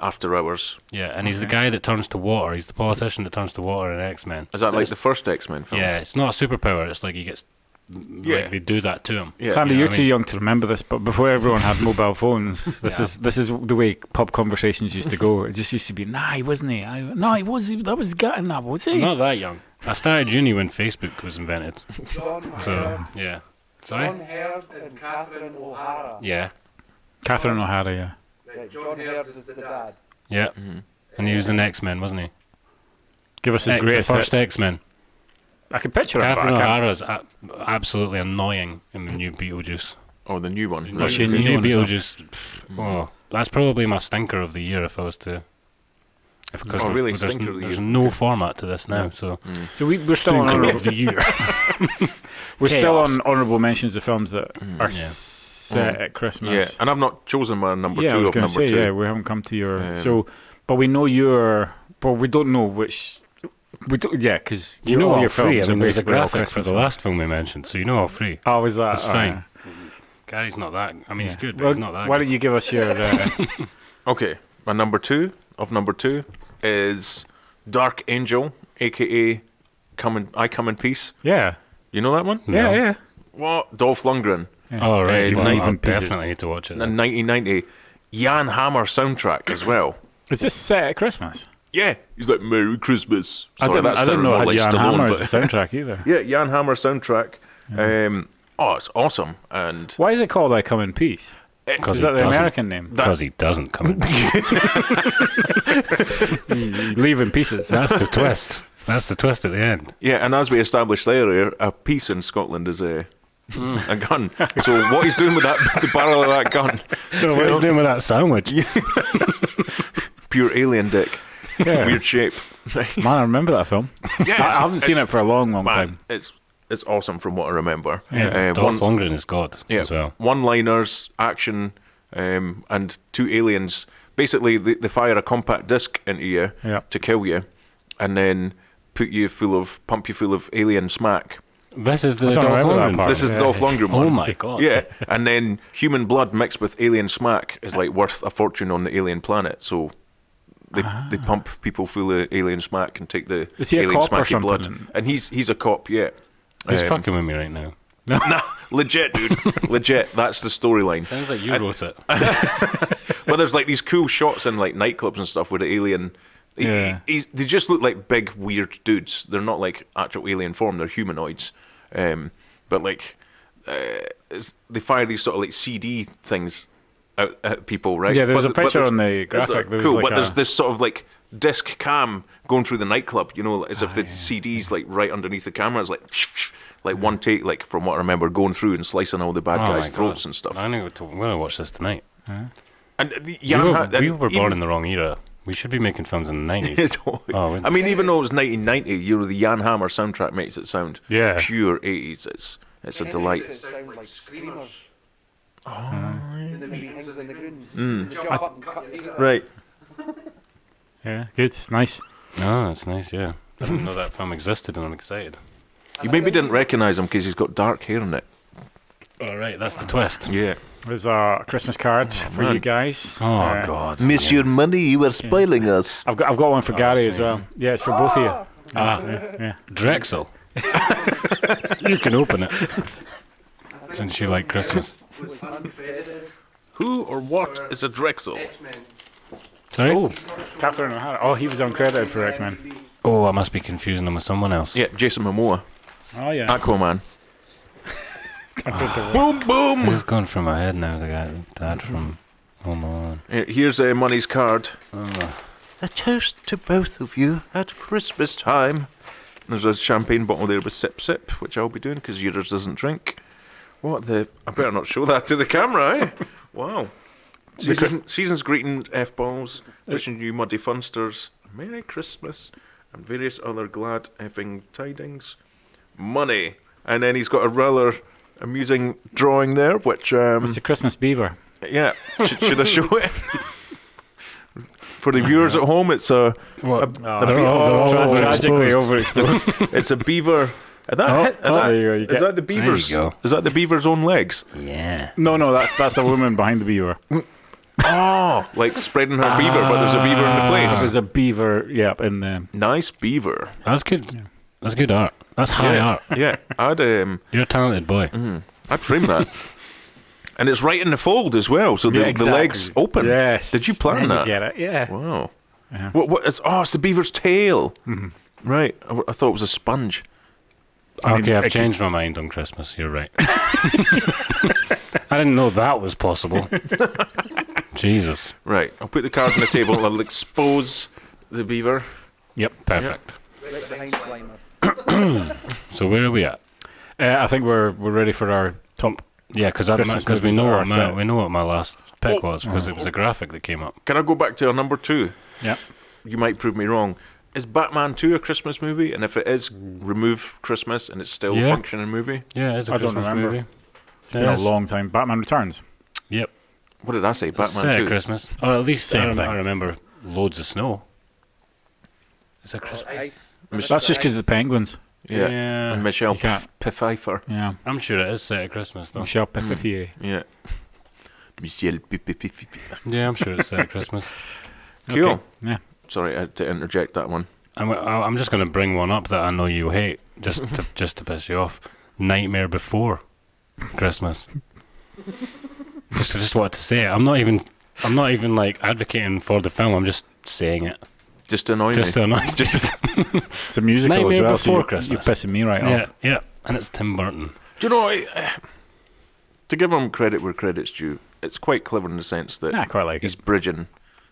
After Hours. Yeah, and he's the guy that turns to water. He's the politician that turns to water in X-Men. Is that like the first X-Men film? Yeah, it's not a superpower. It's like he gets. Yeah. Like they do that to him. Yeah. Sandy, You know you're what I too mean? young to remember this, but before everyone had mobile phones, this is the way pub conversations used to go. It just used to be, "Nah, he wasn't he? No, he was. That was the guy. Nah, was he?" I'm not that young. I started uni when Facebook was invented. John So Hurd, yeah. John Sorry. Hurd and Catherine O'Hara. Yeah. Catherine O'Hara, yeah. Right, John Hurd is the dad. Yeah. And he was in X-Men, wasn't he? Give us his The greatest first hits. X-Men. I can picture it. Catherine but I can't- O'Hara is absolutely annoying in the new Beetlejuice. Oh, the new one. The Right. Was she in new the new one as well? Beetlejuice. Oh, that's probably my stinker of the year if I was to. Because Oh, really? there's, Stinker of the there's year. no format to this now, so So we're still on stinker honorable, of the year. we're still Chaos. on honorable mentions of films that are Yeah. set at Christmas. Yeah, and I've not chosen my number Yeah, I two was of going number to say, two. yeah, we haven't come to your. Um, But we know your. But we don't know which. We don't, yeah, because You know all all your three. I films are mean, there's a basically all graphic for Christmas the films. last film we mentioned, so you know all three. Oh, is that? That's fine. Gary's not that. I mean, he's good, but Well, he's not that. why good. don't you give us your? Okay, my number two is Dark Angel, aka I Come in Peace. Yeah, You know that one? No. yeah. What? Dolph Lundgren. Oh right, Well, well, Leave I in Pieces. definitely need to watch it. In then. 1990, Jan Hammer soundtrack as well. Is this set at Christmas? Yeah, he's like Merry Christmas. I Sorry, didn't that's know it had like Jan Stallone, Hammer as but- a soundtrack either. Yeah, Jan Hammer soundtrack. Oh, it's awesome. And Why is it called "I Come in Peace"? Because Is he that the doesn't. American name? Because he doesn't come in peace. You leave in pieces. That's the twist. That's the twist at the end. yeah, and as we established earlier, a piece in Scotland is a gun. So what he's doing with that, the barrel of that gun, What he's doing with that sandwich? pure alien dick, Yeah. weird shape. Man, I remember that film. Yeah, I haven't seen it for a long, long Man, time. it's It's awesome from what I remember. Yeah. Dolph Lundgren is God as well. One-liners, action, and two aliens. Basically, they fire a compact disc into you to kill you, and then pump you full of alien smack. This is the I don't Dolph remember that Lundgren. part. This is the Dolph Lundgren one. Oh my god. Yeah, and then human blood mixed with alien smack is like worth a fortune on the alien planet. So they pump people full of alien smack and take the Is he a alien cop or smacky blood. something? And he's a cop, yeah. He's fucking with me right now. Nah, legit, dude. Legit. That's the storyline. Sounds like you wrote it. Well, there's like these cool shots in like nightclubs and stuff where the alien. Yeah. They just look like big weird dudes. They're not like actual alien form. They're humanoids. But like they fire these sort of like CD things at people, right? Yeah, there's But a picture there's- on the graphic. There was Cool, like but there's a- this sort of like disc cam going through the nightclub, you know, as if the CD's like right underneath the camera. It's like one take, like from what I remember, going through and slicing all the bad Oh guys' my throats God. and stuff. I'm gonna watch this tonight. And the We were born in the wrong era. We should be making films in the 90s. Oh, I mean, even though it was 1990, you know, the Jan Hammer soundtrack makes it sound pure 80s. It's a delight. It sound like screamers. Oh, And then he hangs on the ground. And they jump up and cut the right. Yeah, good, nice. No, that's nice, yeah. I didn't know that film existed and I'm excited. You maybe didn't recognise him because he's got dark hair in it. Alright, that's the twist. Yeah. There's a Christmas card for man. you guys. Oh god. Miss your money, you were spoiling us. I've got one for Gary as same. well. Yeah, it's for both of you. Ah, Yeah. Drexel. You can open it. Since you like Christmas. with unfettered Who or what is a Drexel? X-Men. Sorry? Oh, Catherine O'Hara. Oh, he was uncredited for X-Men. Oh, I must be confusing them with someone else. Yeah, Jason Momoa. Oh, yeah. Aquaman. I don't know. Boom, boom! Who's gone from my head now? The guy, dad from Home Alone. Here's Money's card. Oh. A toast to both of you at Christmas time. There's a champagne bottle there with Sip Sip, which I'll be doing because yours doesn't drink. What the... I better not show that to the camera, eh? Wow. Season's greeting, F-balls, wishing you muddy funsters a Merry Christmas and various other glad effing tidings. Money. And then he's got a rather amusing drawing there, which... It's a Christmas beaver. yeah, should I show it? For the viewers at home, it's a... What? They're all tragically overexposed. It's a beaver. there you go, you Is get- that the beaver's? go. Is that the beaver's own legs? Yeah. No, that's a woman behind the beaver. Oh, like spreading her beaver, but there's a beaver in the place. There's a beaver, in the... Nice beaver. That's good. That's good art. That's high art. Yeah, You're a talented boy. I'd frame that. And it's right in the fold as well, so the legs open. Yes. Did you plan There that? You get it, yeah. Wow. Yeah. It's the beaver's tail. Right. I thought it was a sponge. Okay, I've changed my mind on Christmas. You're right. I didn't know that was possible. Jesus. Right. I'll put the card on the table and I'll expose the beaver. Yep, perfect. Right behind Slimer. So where are we at? I think we're ready for our top... Yeah, because Christmas we movies know that what are set. we know what my last pick was because it was a graphic that came up. Can I go back to our number 2? Yeah. You might prove me wrong. Is Batman 2 a Christmas movie? And if it is, remove Christmas and it's still a Yeah. functioning movie? Yeah, it's a I don't Christmas remember. movie. It's been a long time. Batman Returns. Yep. What did I say? It's Batman set 2? at Christmas, or at least Same thing. I remember loads of snow. It's a Christmas. Ice. That's just because of the penguins. Yeah. Yeah. And Michelle You can't- Pfeiffer. Yeah. I'm sure it is set at Christmas though. Michelle Pfeiffer. Yeah. Michelle Pfeiffer. Yeah, I'm sure it's set at Christmas. Cool. Okay. Yeah. Sorry, I had to interject that one. I'm just going to bring one up that I know you hate, just to piss you off. Nightmare Before Christmas. just wanted to say it. I'm not even like advocating for the film. I'm just saying it. Just to annoy Just me. to annoy. It's a musical as Nightmare well, so Before you're Christmas. pissing me right Yeah, off. yeah, and it's Tim Burton. Do you know, to give him credit where credit's due, it's quite clever in the sense that I quite like he's it. bridging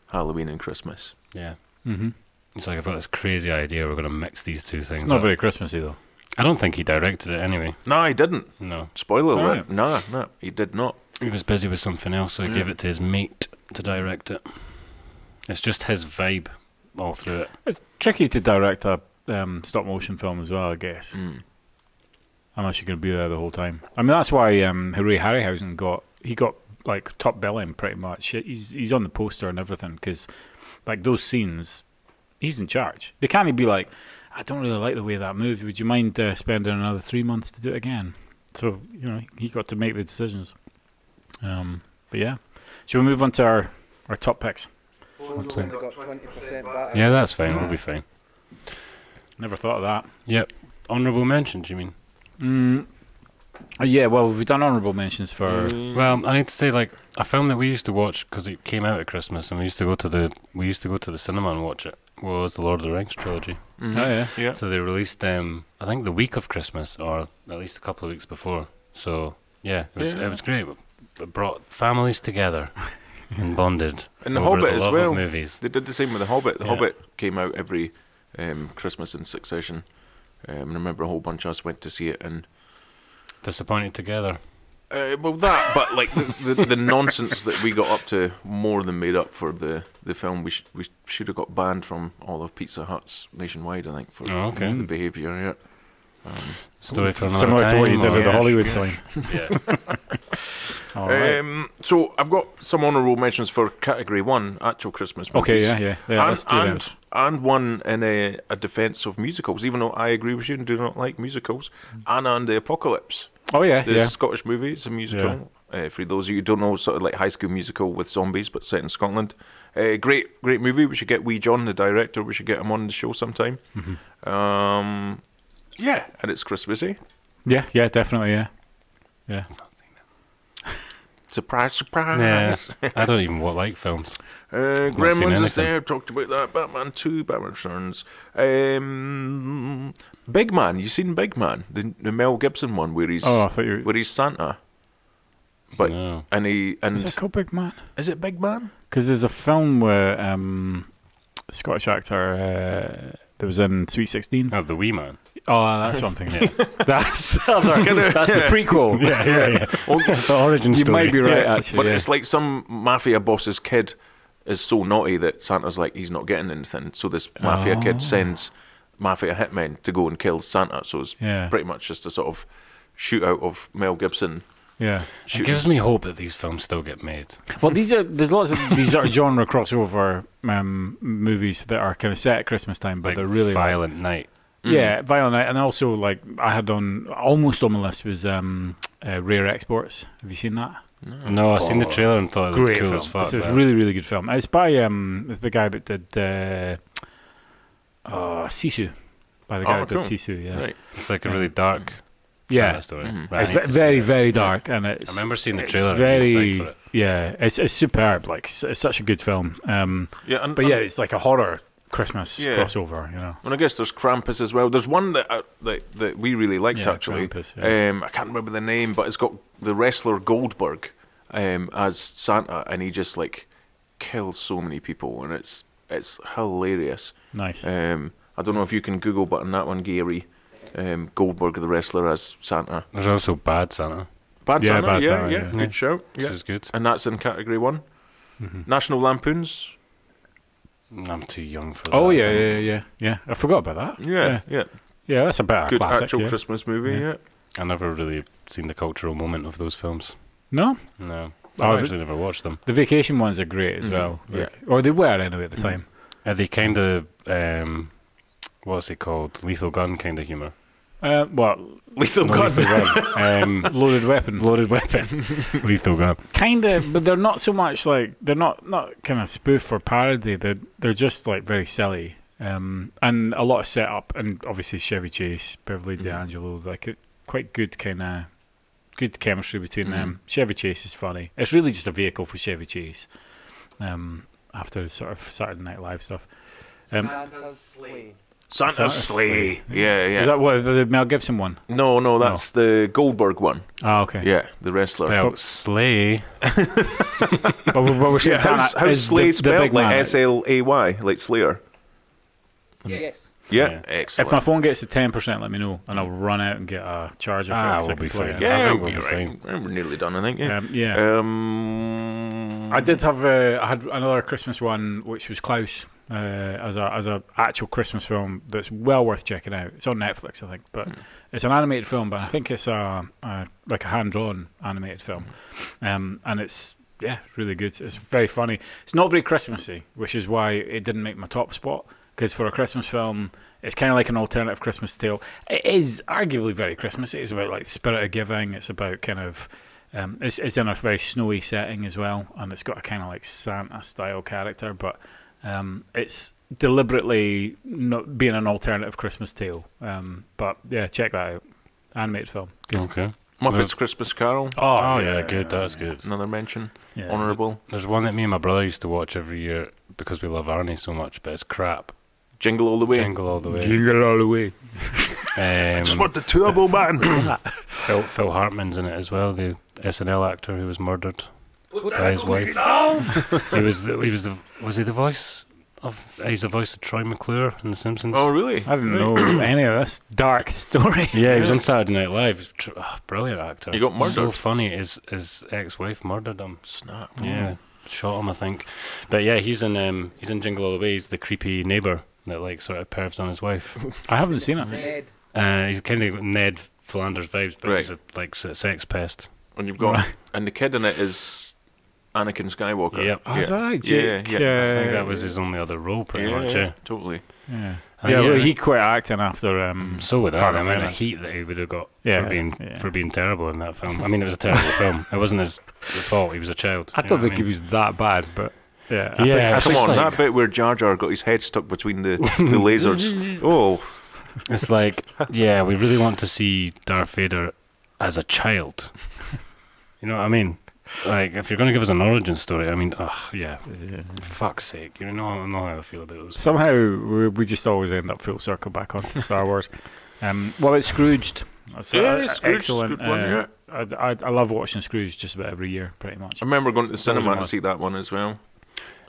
Halloween and Christmas. Yeah. Mm-hmm. It's like I've got this crazy idea. We're going to mix these two things. It's not up. very Christmassy, though. I don't think he directed it anyway. No, he didn't. No, Spoiler alert. Right. No, he did not. he was busy with something else, so he gave it to his mate to direct it. It's just his vibe all through it. It's tricky to direct a stop-motion film as well, I guess. unless you're going to be there the whole time. I mean, that's why Hooray Harryhausen got like top billing pretty much. He's on the poster and everything because like those scenes, he's in charge. They can't be like, I don't really like the way that moved. Would you mind spending another 3 months to do it again? So he got to make the decisions. But yeah, shall we move on to our top picks? Phone's only got 20% battery. Yeah, that's fine. We'll be fine. Never thought of that. Yep. Honourable mentions, you mean? Yeah, well, we've done honourable mentions for. Well, I need to say, like, a film that we used to watch because it came out at Christmas, and we used to go to the cinema and watch it. Was the Lord of the Rings trilogy? Oh yeah. Yeah. So they released them, I think, the week of Christmas, or at least a couple of weeks before. So yeah, it was great. It brought families together and bonded. And The over Hobbit the as love well. of movies. They did the same with The Hobbit. The Yeah. Hobbit came out every Christmas in succession. I remember a whole bunch of us went to see it, and Disappointed together. well, that, but like the nonsense that we got up to more than made up for the film. We should have got banned from all of Pizza Huts nationwide, I think, for Oh, okay. the behaviour. Yeah. Story for another Similar time. to what you did or- at the yeah, Hollywood sure. sign. Yeah. All right. So I've got some honourable mentions for category 1, actual Christmas movies. Okay, yeah. Let's do that. And one in a defence of musicals, even though I agree with you and do not like musicals. Anna and the Apocalypse, Oh yeah, the yeah. Scottish movie. It's a musical. For those of you who don't know, sort of like High School Musical with zombies, but set in Scotland. Great movie. We should get Wee John, the director. We should get him on the show sometime. Yeah, and it's Christmassy. Yeah, definitely, yeah. Surprise, surprise. Yeah. I don't even like films. seen Gremlins is anything. there. Talked about that. Batman 2, Batman Returns. Big Man. You seen Big Man? The Mel Gibson one where he's Oh, I thought you. where he's Santa. But No. Is it called Big Man? is it Big Man? Because there's a film where a Scottish actor that was in Sweet 16. Oh, the Wee Man. Oh, that's what I'm thinking. That's the other, that's the prequel. Yeah. The origin You story. might be right, Yeah, actually. but yeah. it's like some mafia boss's kid is so naughty that Santa's like he's not getting anything. So this mafia kid sends mafia hitmen to go and kill Santa. So it's Yeah. pretty much just a sort of shootout of Mel Gibson. Yeah. It Shooting. gives me hope that these films still get made. Well, there's lots of these sort of genre crossover movies that are kind of set at Christmas time, but Like they're really Violent Night. yeah, Violent Night, and also like I had almost on my list was Rare Exports. Have you seen that? No, I seen the trailer and thought it looked Great cool film. as fuck. It's a but- really, really good film. It's by the guy that did Sisu. By the guy that cool. did Sisu, yeah. Right. It's like a really dark Yeah. Santa story. Mhm. Right, I It's need to see very, it. very dark, and it's. I remember seeing the it's trailer and being Very, psyched for it. yeah, it's superb. Like it's such a good film. Yeah, and, But yeah, it's like a horror Christmas Yeah. crossover, you know. and I guess there's Krampus as well. There's one that we really liked Yeah, actually. Krampus, yeah. I can't remember the name, but it's got the wrestler Goldberg as Santa, and he just like kills so many people, and it's hilarious. Nice. I don't know if you can Google button that one, Gary. Goldberg, the wrestler, as Santa. There's also Bad Santa, Bad Yeah, Santa, Bad yeah, Santa, yeah, yeah. good shout. which Yeah. is good. And that's in category 1. National Lampoons. I'm too young for that. Oh yeah. I forgot about that. Yeah. Yeah, that's a better Good classic. actual yeah. Christmas movie, Yeah. yeah. I never really seen the cultural moment of those films. No, No, Oh, I've actually never watched them. the vacation ones are great as well. yeah. Like, or they were anyway at the time. Are they kind of what's it called? Lethal Gun kind of humor. Well, Lethal No, Gun. Lethal Gun. Loaded Weapon. Loaded Weapon. Lethal Gun. Kind of, but they're not so much like they're not kind of spoof or parody. They're just like very silly, and a lot of setup, and obviously Chevy Chase, Beverly D'Angelo, like quite good kind of good chemistry between them. Chevy Chase is funny. It's really just a vehicle for Chevy Chase. After the sort of Saturday Night Live stuff. Santa's sleigh. Santa's Santa's Sleigh. Yeah, yeah. Is that what the Mel Gibson one? No, that's the Goldberg one. Oh, okay. Yeah, the wrestler. Spelled Slay. But we're saying Yeah, how's Santa is Slay the spelled? big Like man. S-L-A-Y, like Slayer. Yes. Yeah, Yeah. excellent. If my phone gets to 10%, let me know, and I'll run out and get a charger for it. So I we'll can be plug it fine. in. yeah, I think we'll we'll be be right. We're nearly done, I think. Yeah. Yeah. I did have I had another Christmas one, which was Klaus. as a actual Christmas film that's well worth checking out. It's on Netflix, I think, but it's an animated film. But I think it's like a hand-drawn animated film, and it's really good. It's very funny. It's not very Christmassy, which is why it didn't make my top spot. Because for a Christmas film, it's kind of like an alternative Christmas tale. It is arguably very Christmassy. It's about like the spirit of giving. It's about kind of it's in a very snowy setting as well, and it's got a kind of like Santa style character, but it's deliberately not being an alternative Christmas tale. But yeah, check that out. Animated film. Good. Okay. Muppets Christmas Carol. Oh yeah, good. That's good. Another mention. Yeah. Honourable. There's one that me and my brother used to watch every year because we love Arnie so much, but it's crap. Jingle All the Way. Jingle All the Way. Jingle all the way. Just want the turbo man. Phil Hartman's in it as well, the SNL actor who was murdered by his wife. Was he the voice of? He's the voice of Troy McClure in The Simpsons. Oh, really? I didn't know any of this dark story. Yeah, he was on Saturday Night Live. Brilliant actor. He got murdered. So funny. His ex-wife murdered him. Snap. Yeah, shot him, I think. But yeah, he's in Jingle All the Way. He's the creepy neighbour that like sort of pervs on his wife. I haven't seen it. Ned. He's kind of got Ned Flanders vibes, but Right. he's a like sex pest. And you've got, and the kid in it is Anakin Skywalker. Yep. Oh, is that right? Yeah, Jake, yeah. I think that was his only other role, pretty much. Yeah. Totally. Yeah. And Yeah, yeah, well, he quit acting after. So would that. Phantom The amount of Menace. heat that he would have got Yeah, for being terrible in that film. I mean, it was a terrible film. It wasn't his fault. He was a child. I you don't know think what he was that bad, but yeah. Yeah, I think- it's Come just on, like- that bit where Jar Jar got his head stuck between the lasers. Oh, It's like, yeah, we really want to see Darth Vader as a child. You know what I mean? Like, if you're going to give us an origin story, I mean, fuck's sake. You know how I feel about those. Somehow we just always end up full circle back onto Star Wars. Well, it's Scrooged. That's Scrooged's a excellent. good one, yeah. I love watching Scrooge just about every year, pretty much. I remember going to the cinema one. to see that one as well.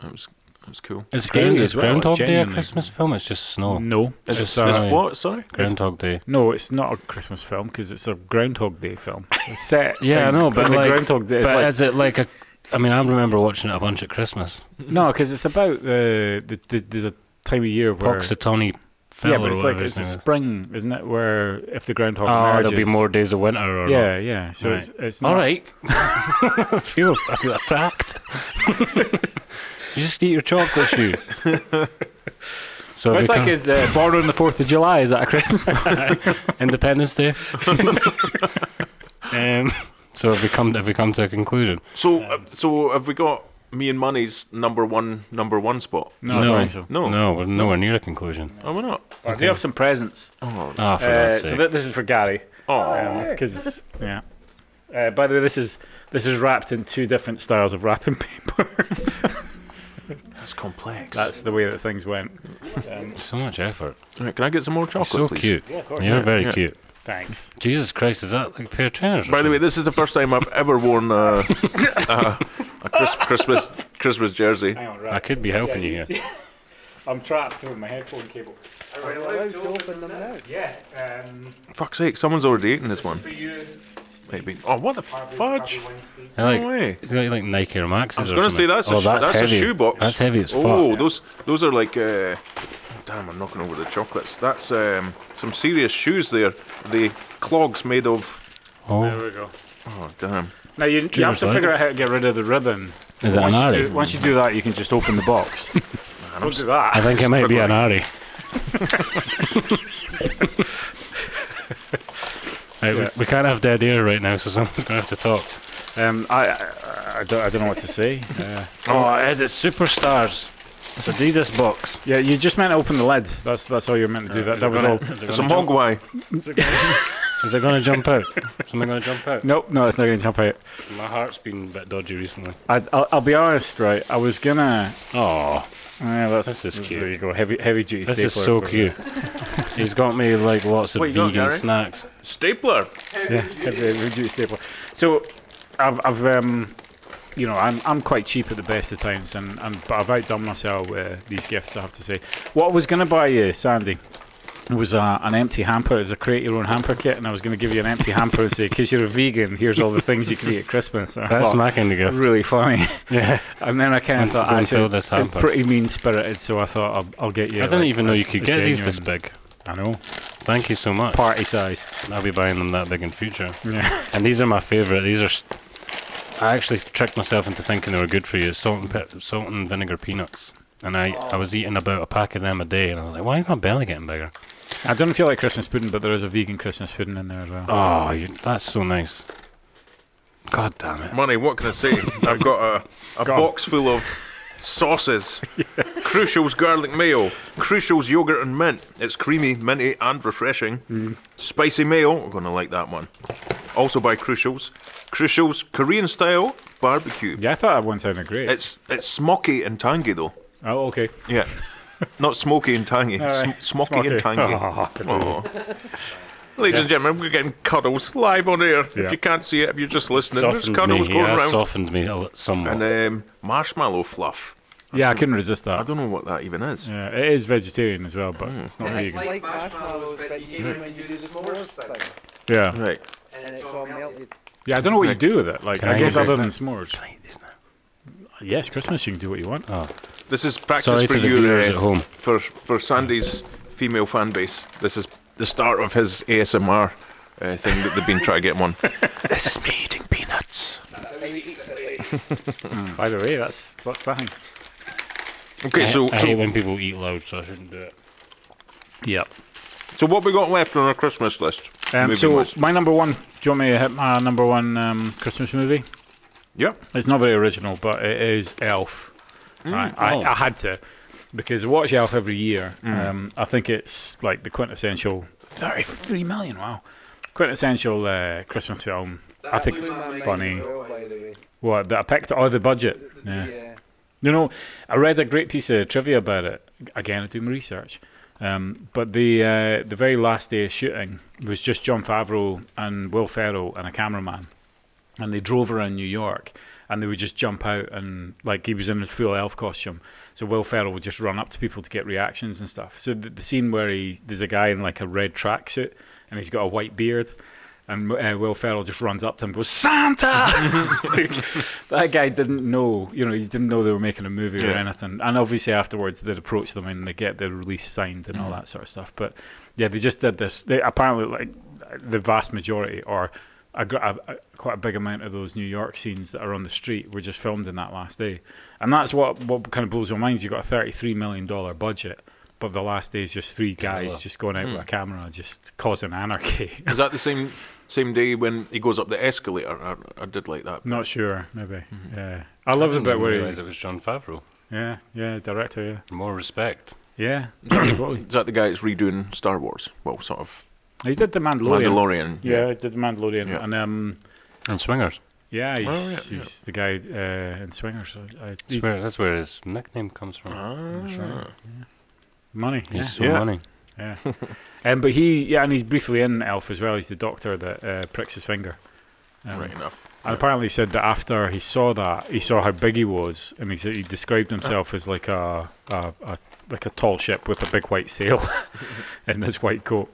It was cool. It's scary Is as well, Groundhog Day a genuinely. Christmas film? It's just snow. No, Is It's it just, what? Sorry? Groundhog Day. no, it's not a Christmas film because it's a Groundhog Day film. It's set. Yeah, I know, but in the like, Groundhog Day. It's but like, is it like a? I mean, I remember watching it a bunch at Christmas. no, because it's about there's a time of year where Poxitani fell yeah, or but it's like whatever it's his the name is. spring, isn't it? Where if the groundhog Oh, emerges, there'll be more days of winter or Yeah, yeah. So Right. it's not, All right. I feel attacked. You just eat your chocolate shoe. So Well, it's if we like his Born on the 4th of July. Is that a Christmas film? come- Independence Day. So if we come to a conclusion, So have we got me and Money's number one spot? No, I don't think so. No. we're nowhere near a conclusion. Oh, we're not. I do have some presents. Oh, Ah, for God's So sake. this is for Gary. Because yeah. By the way, this is wrapped in two different styles of wrapping paper. that's complex. That's the way that things went. So much effort. Right, can I get some more chocolate, So please? cute. Yeah, of course. You're very Yeah. cute. Thanks. Jesus Christ, is that like a pair of trainers? or By the way, something? this is the first time I've ever worn a Christmas jersey. Hang on, I right. could be helping you here. I'm trapped with my headphone cable. Are we allowed to open them now? Yeah. Fuck's sake, someone's already eaten this one. For you. Maybe. Oh, what the fudge? They're like, No way. it's got like Nike or Max's. I was or going to say something. that's a heavy. shoebox. That's heavy as fuck. Oh, those are like. Damn, I'm knocking over the chocolates. That's some serious shoes there. The clogs made of. Oh, There we go. Oh, damn. Now you have to like figure it? out how to get rid of the ribbon. Is it an Ari? Once you do that, you can just open the box. Don't do that. I think it might be an Ari. Right, we can't have dead air right now, so someone's going to have to talk. I don't know what to say. Oh, is it Superstars? It's Adidas box. Yeah, you just meant to open the lid. That's all you're meant to do. That was all. It's a mogwai. Is it going to jump out? Something going to jump out? Nope, no, it's not going to jump out. My heart's been a bit dodgy recently. I'll be honest, right? I was gonna. Oh, This is cute. There you go. Heavy duty this stapler. is so for- cute. He's got me like lots of What you got, vegan Gary? snacks. Stapler. Yeah, heavy duty stapler. So, I've I'm quite cheap at the best of times, but I've outdone myself with these gifts. I have to say. What I was gonna buy you, Sandy, was an empty hamper. It's a create your own hamper kit, and I was going to give you an empty hamper and say, because you're a vegan, here's all the things you can eat at Christmas. And I That's thought, my kind of gift. really funny. Yeah. And then I kind of thought, Go and actually, fill this it's hamper. pretty mean-spirited, so I thought I'll get you. I didn't like, even know you could a get these this genuine- big. I know. Thank you so much. Party size. I'll be buying them that big in future. Yeah. And these are my favourite. These are. I actually tricked myself into thinking they were good for you. Salt and vinegar peanuts. And I was eating about a pack of them a day, and I was like, why is my belly getting bigger? I don't feel like Christmas pudding, but there is a vegan Christmas pudding in there as well. Oh, that's so nice. God damn it. Money, what can I say? I've got a Go on. box full of sauces. Crucial's garlic mayo. Crucial's yogurt and mint. It's creamy, minty, and refreshing. Spicy mayo. We're going to like that one. Also by Crucial's. Crucial's Korean style barbecue. Yeah, I thought that one sounded great. It's smoky and tangy though. Oh, okay. Yeah. Not smoky and tangy. All right. Smoky and tangy. Oh. Ladies and gentlemen, we're getting cuddles live on air. Yeah. If you can't see it, if you're just listening, there's Softened cuddles me. going Yeah, around. softened me somewhat. And marshmallow fluff. Yeah, I couldn't resist I that. don't know what that even is. Yeah, it is vegetarian as well, but it's not It's vegan. like marshmallows, but you get them when you do the s'mores thing. Yeah. Right. And it's all melted. Yeah, I don't know what you do with it. Like, Can I I guess eat other this than s'mores. Can I eat these now? Yes, Christmas, you can do what you want. Oh, This is practice sorry for to the you viewers at home. for Sandy's female fan base. This is the start of his ASMR thing that they've been trying to get him on. This is me eating peanuts. That's how he eats it, ladies. By the way, that's something. Okay, I so hate when people eat loud, so I shouldn't do it. Yep. so what we got left on our Christmas list? So Movie-wise. my number one. Do you want me to hit my number one Christmas movie? Yeah. It's not very original, but it is Elf. Right. I had to, because I watch Elf every year. I think it's like the quintessential 33 million. Wow, quintessential Christmas film. I think blew my it's mind funny. as well, by the way. What that I picked? Oh, the budget. Yeah. Yeah. You know, I read a great piece of trivia about it. Again, I do my research. But the very last day of shooting was just Jon Favreau and Will Ferrell and a cameraman, and they drove around New York, and they would just jump out and like he was in his full elf costume. So Will Ferrell would just run up to people to get reactions and stuff. So the scene where there's a guy in like a red tracksuit and he's got a white beard. And Will Ferrell just runs up to him and goes, Santa! Like, that guy didn't know, he didn't know they were making a movie or Yeah. anything. And obviously afterwards they'd approach them and they get the release signed and all that sort of stuff. But yeah, they just did this. They apparently, like, the vast majority, or quite a big amount of those New York scenes that are on the street were just filmed in that last day. And that's what kind of blows my mind is you've got a $33 million budget. But the last day is just three guys just going out with a camera, just causing anarchy. Is that the same day when he goes up the escalator? I did like that. Not sure, maybe. Yeah, I love the bit where realize it was Jon Favreau. yeah, director, More respect. yeah, totally. Is that the guy that's redoing Star Wars? Well, sort of He did the Mandalorian. Mandalorian. Yeah, he did the Mandalorian, Yeah. and And Swingers. yeah, he's, Oh, yeah, he's the guy in Swingers. So he's That's where his nickname comes from. Ah. money. He's Yeah, so Yeah. money. yeah. But and he's briefly in Elf as well. He's the doctor that pricks his finger. Right enough. And apparently he said that after he saw how big he was, and he said he described himself as like a tall ship with a big white sail in this white coat.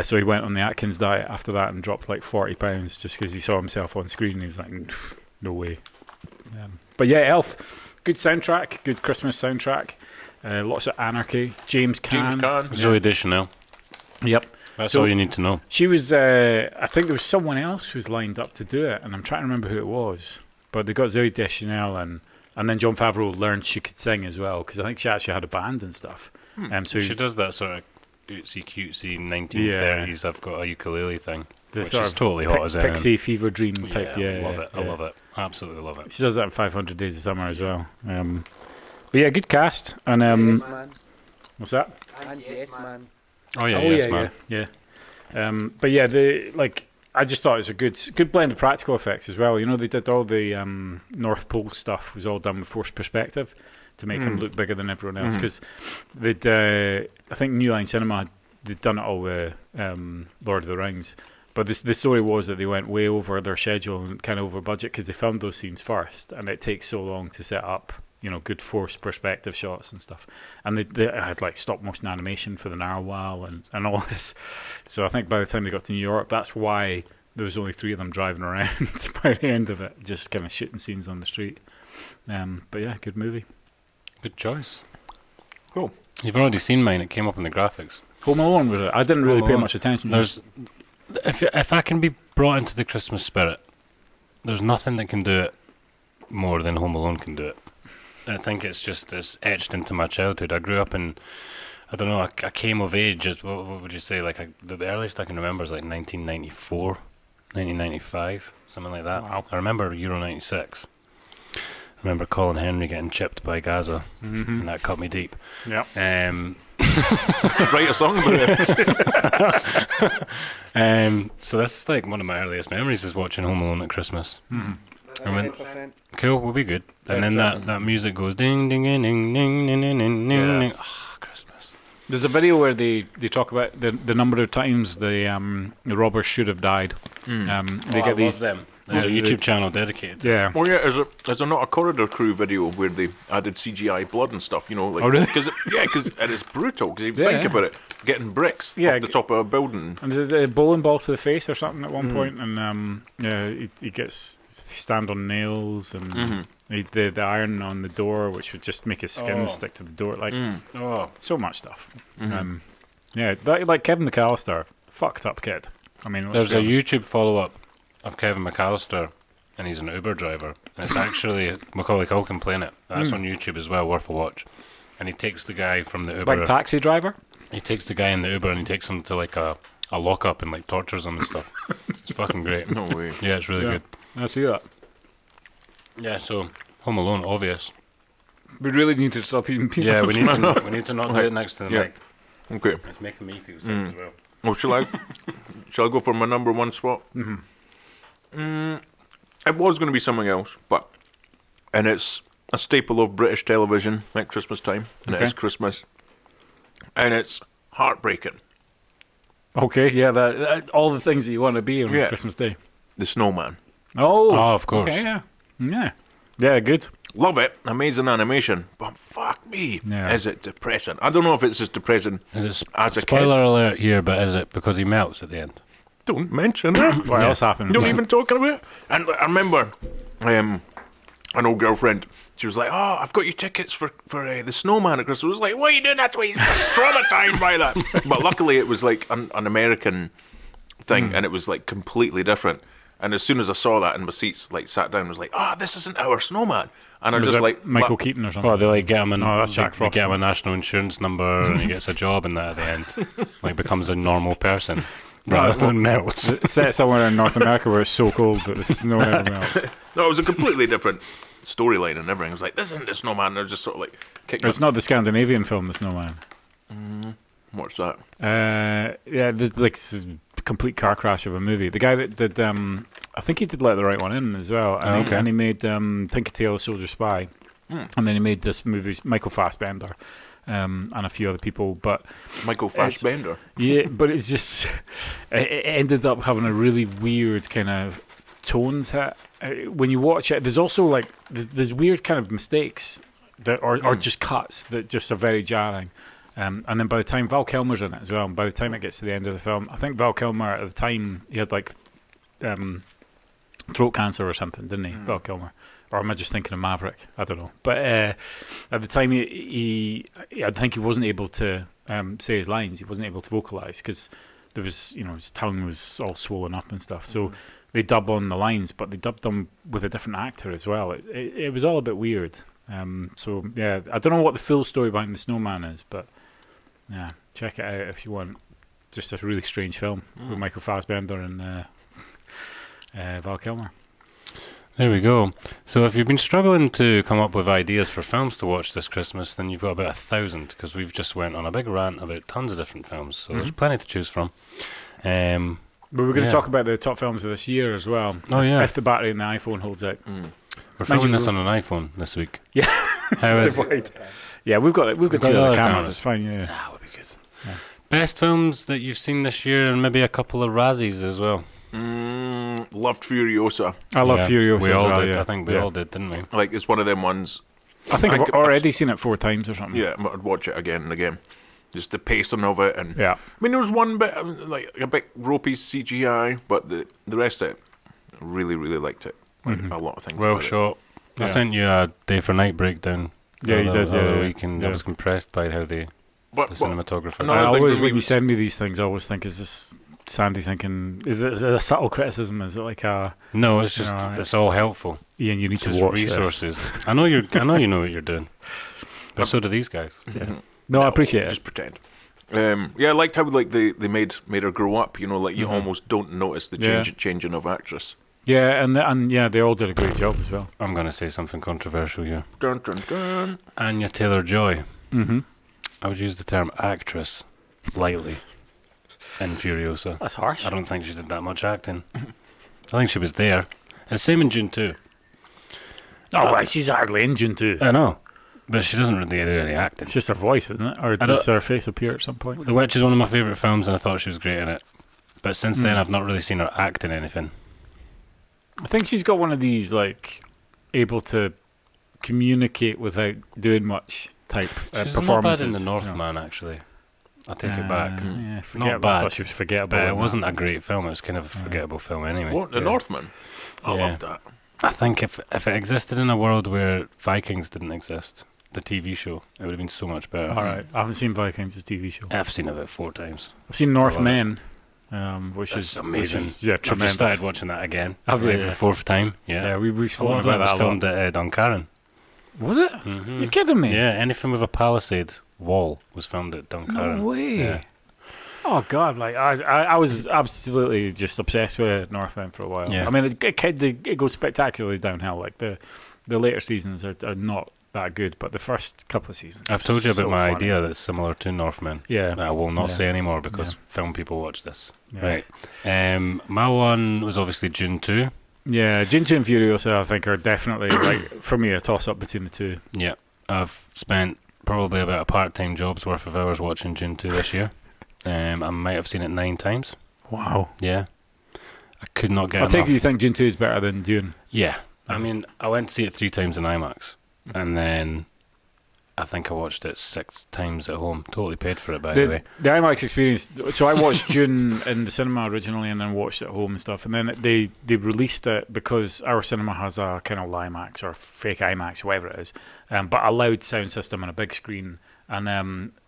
So he went on the Atkins diet after that and dropped like 40 pounds just because he saw himself on screen. And he was like, no way. But yeah, Elf, good soundtrack, good Christmas soundtrack. Lots of anarchy. James Caan. Zoe Deschanel. Yep. That's So- all you need to know. She was, I think there was someone else who was lined up to do it, and I'm trying to remember who it was. But they got Zoe Deschanel, and then Jon Favreau learned she could sing as well, because I think she actually had a band and stuff. So She he's- does that sort of cutesy 1930s. I've got a ukulele thing, the which sort is of totally hot as anything. Pixie Fever Dream type. I love it. I love it. Absolutely love it. She does that in 500 Days of Summer as well. But yeah, good cast. And Yes, man. what's that? And yes, man. Oh yeah, yes, man. yeah. But yeah, I just thought it was a good blend of practical effects as well. They did all the North Pole stuff was all done with forced perspective to make him look bigger than everyone else. Because I think New Line Cinema, they'd done it all with Lord of the Rings. But the story was that they went way over their schedule and kind of over budget because they filmed those scenes first, and it takes so long to set up good forced perspective shots and stuff. And they had like stop motion animation for the narwhal and all this. So I think by the time they got to New York, that's why there was only 3 of them driving around by the end of it, just kind of shooting scenes on the street. But yeah, good movie. Good choice. Cool. You've already seen mine. It came up in the graphics. Home Alone was it? I didn't really Home pay Alone. much attention. There's, if I can be brought into the Christmas spirit, there's nothing that can do it more than Home Alone can do it. I think it's etched into my childhood. I grew up in, I don't know, I came of age, what would you say, like the earliest I can remember is like 1994, 1995, something like that. Wow. I remember Euro 96. I remember Colin Henry getting chipped by Gaza, and that cut me deep. Yeah. Write a song about it. So this is like one of my earliest memories is watching Home Alone at Christmas. That's I mean- 10%. Cool, we'll be good. And then that music goes ding ding ding ding ding ding ding ding Yeah. ding. Ah, Christmas. There's a video where they talk about the number of times the robbers should have died. They get these. them. There's a Yeah, YouTube channel dedicated. Yeah. Oh yeah, is there not a Corridor Crew video where they added CGI blood and stuff? Like, Oh, really? Because it's brutal. Because if you Yeah, think yeah. about it, getting bricks Yeah, off the top of a building. And there's a bowling ball to the face or something at one point, and he gets stand on nails, and the iron on the door, which would just make his skin stick to the door, like Oh, so much stuff. Like Kevin McAllister, fucked up kid. I mean, let's there's be a honest. YouTube follow-up of Kevin McAllister, and he's an Uber driver, and it's actually Macaulay Culkin playing it. That's on YouTube as well, worth a watch. And he takes the guy from the Uber. Like Taxi Driver. He takes the guy in the Uber and he takes him to like a lockup and like tortures him and stuff. It's fucking great. No way. Yeah, it's really good. I see that. Yeah, so Home Alone, obvious. We really need to stop eating peanuts. Yeah, we need to not do it next to the Yeah. mic. Okay. It's making me feel sick as well. Well, shall I go for my number one spot? It was going to be something else, and it's a staple of British television at Christmas time, and it Okay. is Christmas, and it's heartbreaking. Okay, yeah, that all the things that you want to be on Yeah. Christmas Day. The Snowman. Oh, of course. Okay, yeah, good. Love it, amazing animation, but fuck me, Yeah. is it depressing? I don't know if it's just depressing Is it as a kid. spoiler alert here, but is it because he melts at the end? Don't mention it. What else happens? Don't even talk about it. And I remember an old girlfriend, she was like, oh, I've got you tickets for the Snowman at Christmas. I was like, what are you doing that to me? He's traumatized by that. But luckily it was like an American thing, and it was like completely different. And as soon as I saw that in my seats, like sat down, and was like, this isn't our Snowman. And I Was just it like, Michael but- Keaton or something. Oh, they like get him in. No, that's Jack they Frost. get him a national insurance number, and he gets a job, and that at the end, like becomes a normal person rather than melts. Set somewhere in North America where it's so cold that the snow never melts. No, it was a completely different storyline and everything. I was like, this isn't the Snowman. And I was just sort of like, kicking It's not the Scandinavian film, The Snowman. What's that? Yeah, there's like complete car crash of a movie. The guy that did, I think he did Let the Right One In as well, and, Okay. and he made Tinker Tailor Soldier Spy, and then he made this movie, Michael Fassbender, and a few other people, but Michael Fassbender. yeah, but it's just it ended up having a really weird kind of tone to it. When you watch it, there's also like there's weird kind of mistakes that or just cuts that just are very jarring. And then by the time Val Kilmer's in it as well, and by the time it gets to the end of the film, I think Val Kilmer at the time he had like throat cancer or something, didn't he? Val Kilmer, or am I just thinking of Maverick? I don't know. But at the time he I think he wasn't able to say his lines. He wasn't able to vocalize because there was his tongue was all swollen up and stuff. So they dub on the lines, but they dubbed them with a different actor as well. It was all a bit weird. So yeah, I don't know what the full story behind the Snowman is, but yeah, check it out if you want. Just a really strange film with Michael Fassbender and Val Kilmer. There we go. So if you've been struggling to come up with ideas for films to watch this Christmas, then you've got about 1,000 because we've just went on a big rant about tons of different films. So there's plenty to choose from. But we're going to Yeah. talk about the top films of this year as well. Oh, if, yeah. if the battery in the iPhone holds out. We're filming you, this on an iPhone this week. Yeah. How is it? Yeah, we've got two got other other cameras. cameras. It's fine. Yeah. That would be good. Best films that you've seen this year, and maybe a couple of Razzies as well. Loved Furiosa. I love Yeah, Furiosa We as all well. did. Yeah. I think we all did, didn't we? Like, it's one of them ones. I think I've I've already seen it 4 times or something. Yeah, but I'd watch it again and again. Just the pacing of it, and Yeah. I mean, there was one bit like a bit ropey CGI, but the rest of it, I really, really liked it. Like a lot of things. Well about it. shot. I Yeah. sent you a day for night breakdown. Yeah, you did, the other yeah, week, and I yeah. was impressed by how the But cinematographer. no, I I think always, for when me you was- send me these things, I always think, is this Sandy thinking, is it a subtle criticism? Is it like No, it's just No, it's all helpful. Ian, you need It's to just watch resources. I know you know what you're doing, but so do these guys. this? No, I appreciate it. Just pretend. Yeah, I liked how like they made her grow up. You know, like you almost don't notice the Yeah. changing of actress. Yeah, and yeah, they all did a great job as well. I'm gonna say something controversial here. Dun dun dun. Anya Taylor-Joy. Mm-hmm. I would use the term actress lightly in Furiosa. That's harsh. I don't think she did that much acting. I think she was there. And same in June 2. Oh, well, she's hardly in June 2. I know, but she doesn't really do any acting. It's just her voice, isn't it? Or I does don't- her face appear at some point? The Witch is one of my favourite films, and I thought she was great in it. But since then, I've not really seen her act in anything. I think she's got one of these, like, able to communicate without doing much type She's not bad performances. in The you know. Northman, actually. I'll take it back. Yeah, forgettable. bad, I thought she was forgettable. But in it that. wasn't a great film. It was kind of a forgettable film anyway. What the Yeah. Northman? I Yeah. love that. I think if it existed in a world where Vikings didn't exist, the TV show, it would have been so much better. All right, I haven't seen Vikings, the TV show. I've seen it about 4 times. I've seen love it. Northmen, which That's is amazing. Which is, yeah, I've just tremendous. started watching that again. Have you? For the 4th time. Yeah. Yeah, we A spoke lot of about that was that a filmed lot. at Duncarron. Was it? Mm-hmm. You're kidding me? Yeah, anything with a palisade wall was filmed at Duncarron. No way. Yeah. Oh God! Like I was absolutely just obsessed with Northman for a while. Yeah. I mean, it goes spectacularly downhill. Like the later seasons are not that good, but the first couple of seasons. I've are told you about so my funny. idea that's similar to Northman. Yeah. I will not Yeah. say anymore because Yeah. film people watch this. Yeah. Right. My one was obviously June 2. Yeah, June 2 and Furiosa, I think, are definitely like for me a toss up between the two. Yeah. I've spent probably about a part-time job's worth of hours watching June 2 this year. I might have seen it 9 times. Wow. Yeah. I could not get I take enough. it you think June 2 is better than Dune. Yeah. I mean, I went to see it 3 times in IMAX. And then I think I watched it 6 times at home. Totally paid for it, by the way. The IMAX experience. So I watched Dune in the cinema originally, and then watched it at home and stuff. And then they released it because our cinema has a kind of IMAX or fake IMAX, whatever it is, but a loud sound system and a big screen. And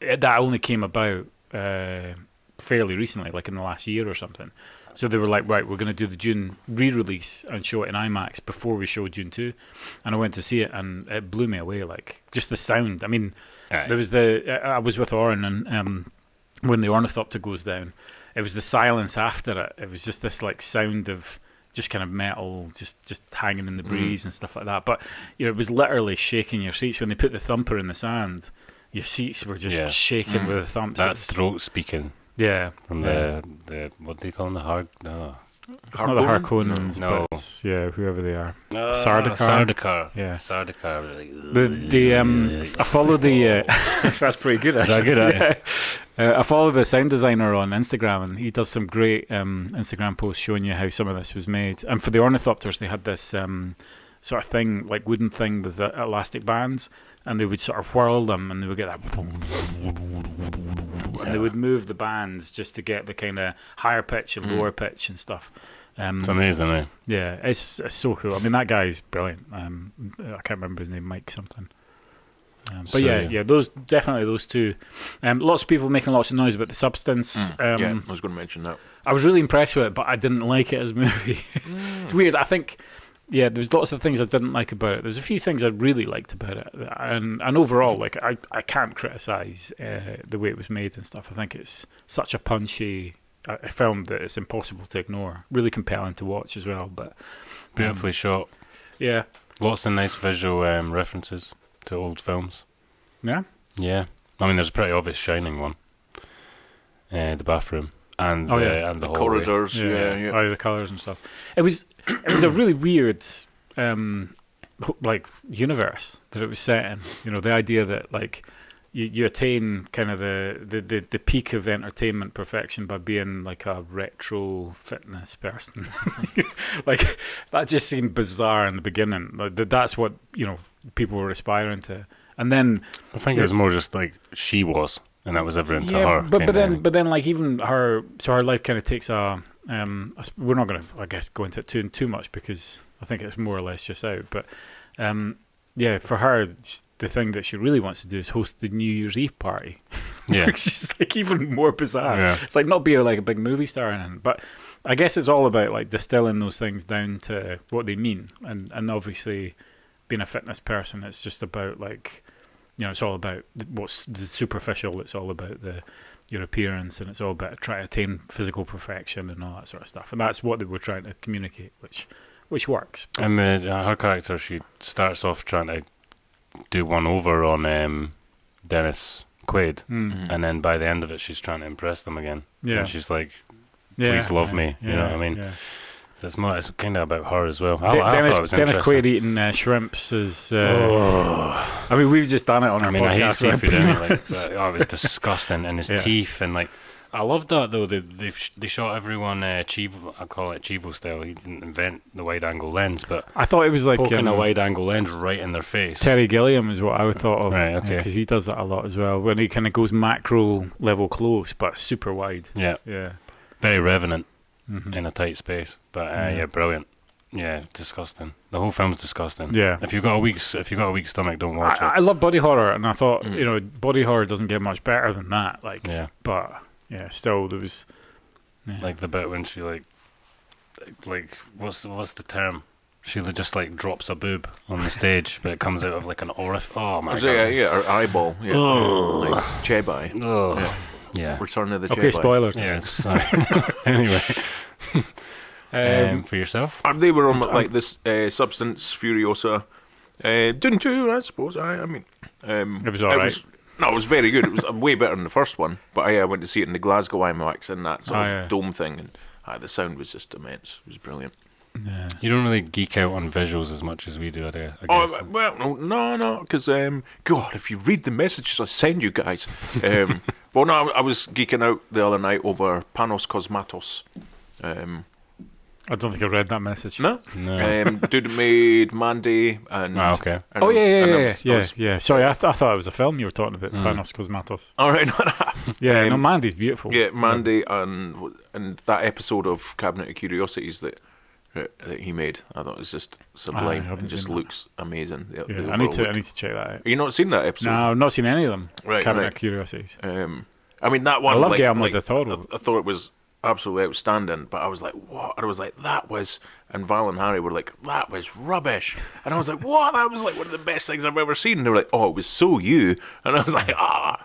that only came about fairly recently, like in the last year or something. So they were like, right, we're going to do the Dune re-release and show it in IMAX before we show Dune 2. And I went to see it, and it blew me away. Like, just the sound. I mean, Aye. there was I was with Oren, and when the ornithopter goes down, it was the silence after it. It was just this like sound of just kind of metal, just hanging in the breeze and stuff like that. But you know, it was literally shaking your seats when they put the thumper in the sand. Your seats were just Yeah. shaking with the thumps. That It's- throat speaking yeah, from yeah. the what do you call them? The hard... No. It's not the Harkonnens, No. but it's, yeah, whoever they are. Sardaukar. Sardaukar. Yeah. Sardaukar. I follow the. That's pretty good. Is that Actually. good, Yeah. I follow the sound designer on Instagram, and he does some great Instagram posts showing you how some of this was made. And for the ornithopters, they had this sort of thing, like wooden thing with elastic bands, and they would sort of whirl them, and they would get that. And they would move the bands just to get the kind of higher pitch and lower pitch and stuff. It's amazing, eh? Yeah, it's so cool. I mean, that guy's brilliant. I can't remember his name, Mike something. So, But yeah, those two. Lots of people making lots of noise about the substance. Yeah, I was going to mention that. I was really impressed with it, but I didn't like it as a movie. It's weird. I think, yeah, there's lots of things I didn't like about it. There's a few things I really liked about it, and overall, like I can't criticize the way it was made and stuff. I think it's such a punchy film that it's impossible to ignore. Really compelling to watch as well. But Beautifully shot. yeah, Lots of nice visual references to old films. yeah. Yeah. I mean, there's a pretty obvious Shining one. The bathroom. And, Oh, yeah. and the The hallway. corridors, yeah. Oh, the colors and stuff. It was a really weird like universe that it was set in. You know, the idea that like you attain kind of the peak of entertainment perfection by being like a retro fitness person. Like that just seemed bizarre in the beginning. Like, that's what, you know, people were aspiring to. And then I think it was more just like she was, and that was everything to yeah, her. but then like even her, so her life kind of takes a. We're not going to, I guess, go into it too much because I think it's more or less just out. But yeah, for her, the thing that she really wants to do is host the New Year's Eve party. Yeah. Which is like even more bizarre. Yeah. It's like not being like a big movie star or anything. But I guess it's all about like distilling those things down to what they mean. And obviously being a fitness person, it's just about like, you know, it's all about what's the superficial. It's all about your appearance, and it's all about trying to attain physical perfection and all that sort of stuff. And that's what they were trying to communicate, which works. And her character, she starts off trying to do one over on Dennis Quaid, and then by the end of it, she's trying to impress them again. Yeah. And she's like, "Please love me." You know what I mean? Yeah. So it's kind of about her as well. I thought it was Dennis interesting. Quaid eating shrimps is. I mean, we've just done it on our I hate podcast. seafood right? anyway. But, it was disgusting, and his Yeah. teeth, and like, I loved that though. They shot everyone Chivo. I call it Chivo style. He didn't invent the wide angle lens, but I thought it was like poking a wide angle lens right in their face. Terry Gilliam is what I would thought of. Right, okay. Because he does that a lot as well. When he kind of goes macro level close, but super wide. Yeah, Yeah. very Revenant Mhm. in a tight space, but Yeah. yeah, brilliant. Yeah, disgusting. The whole film's disgusting. Yeah. If you've got a weak stomach, don't watch I it. love body horror, and I thought, you know, body horror doesn't get much better than that. Like, Yeah. but yeah, still there was. Yeah. Like the bit when she like what's the term? She just like drops a boob on the stage, but it comes out of like an orifice. Oh my god! Yeah, her eyeball. Yeah, like Chebai. Oh, yeah. Return of the Okay, Chebai. spoilers. Yeah, sorry. Anyway, for yourself. They were on like this Substance Furiosa. Didn't you? I suppose. I mean, It was all right. No, it was very good. It was way better than the first one. But I went to see it in the Glasgow IMAX in that sort of dome thing, and the sound was just immense. It was brilliant. Yeah. You don't really geek out on visuals as much as we do, I guess. Oh well, no, because God, if you read the messages I send you guys, well, no, I was geeking out the other night over Panos Cosmatos. I don't think I read that message. No, No. dude that made Mandy and. Ah, okay. and Oh I was- and I yeah. was- Yeah. Sorry, I thought it was a film you were talking about, Panos Cosmatos. All right, Yeah, no, Mandy's beautiful. yeah, Mandy and that episode of Cabinet of Curiosities that he made, I thought it was just sublime. haven't It just seen that. looks amazing. The Yeah, I overall need to look. check that out. Have you not seen that episode? No, I've not seen any of them. Right, Cabinet right. of Curiosities. I mean that one. I love like, Guillermo like, del Toro. I thought it was absolutely outstanding, but I was like, what? And I was like, that was. And Val and Harry were like, that was rubbish. And I was like, what? That was like one of the best things I've ever seen. And they were like, oh, it was so you. And I was like, ah.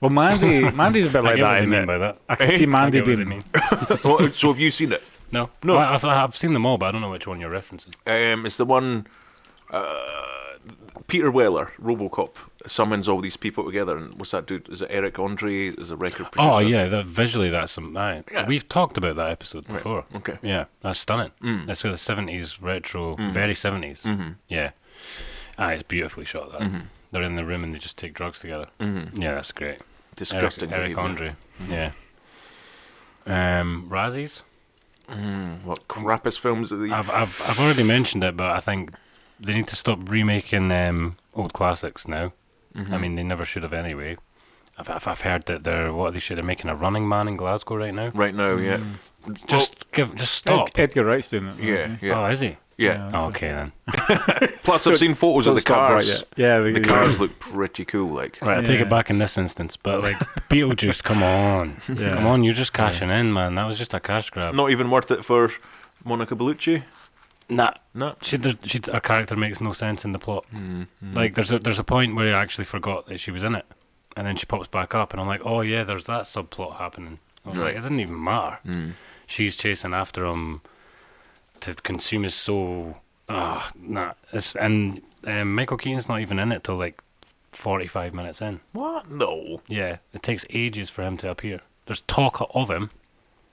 Well, Mandy's a bit I like get what that. they In mean that by that. I can see I Mandy get what they being. mean. Well, so have you seen it? No, No. I've seen them all, but I don't know which one you're referencing. It's the one. Peter Weller, RoboCop, summons all these people together, and what's that dude? Is it Eric Andre? Is a record producer? Oh yeah, visually that's some. Yeah. We've talked about that episode before. Okay. Yeah, that's stunning. That's the 70s retro, very 70s. Yeah. It's beautifully shot. That they're in the room and they just take drugs together. Yeah, that's great. Disgusting. Eric behaviour. Andre. Yeah. Razzies. What crappiest films are these? I've already mentioned it, but I think they need to stop remaking old classics now. I mean, they never should have anyway. I've heard that they should have making a Running Man in Glasgow right now. Right now, yeah. Just stop. Edgar Wright's doing it. Yeah, isn't he? yeah. Oh, is he? Yeah. Oh, okay then. Plus, I've seen photos of the Stop right cars. yet. Yeah, The cars look pretty cool. Like, Right, I'll take Yeah. it back in this instance, but like Beetlejuice, come on, Yeah. come on, you're just cashing in, man. That was just a cash grab. not even worth it for Monica Bellucci. Nah, No. her character makes no sense in the plot. Like there's a point where I actually forgot that she was in it, and then she pops back up, and I'm like, oh yeah, there's that subplot happening. I was like, Right. it didn't even matter. She's chasing after him to consume his soul. Ah, nah. And Michael Keaton's not even in it till like 45 minutes in. What? No. Yeah, it takes ages for him to appear. There's talk of him,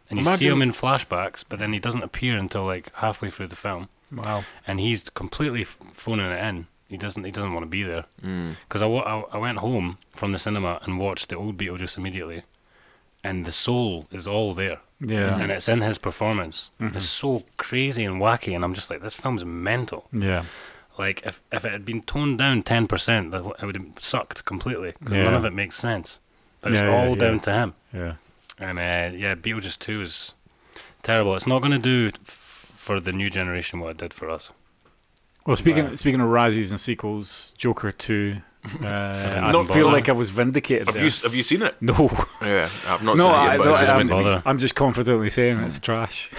and you see Imagine- him in flashbacks, but then he doesn't appear until like halfway through the film, Wow. and he's completely phoning it in. He doesn't want to be there. Because I went home from the cinema and watched the old Beetlejuice immediately, and the soul is all there. Yeah. And it's in his performance. It's so crazy and wacky, and I'm just like, this film's mental. Yeah. Like if it had been toned down 10%, it would have sucked completely because none of it makes sense. But it's all down to him. Yeah. And Beetlejuice 2 is terrible. It's not going to do for the new generation what it did for us. Well, speaking of Razzies and sequels, Joker 2. I Not feel bother. like I was vindicated. Have you seen it? No. Yeah, I've not No, seen it yet, but it's just meant to be. bother. I'm just confidently saying it's trash.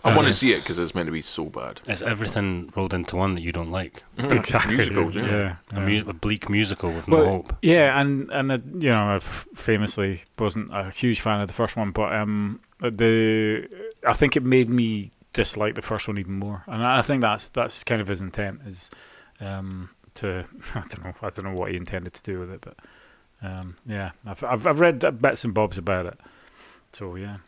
I want to see it because it's meant to be so bad. It's everything rolled into one that you don't like. Exactly. Musicals, yeah. A bleak musical with no Well, hope. yeah, and I famously wasn't a huge fan of the first one, but I think it made me dislike the first one even more, and I think that's kind of his intent is to I don't know what he intended to do with it, but I've read bits and bobs about it, so yeah.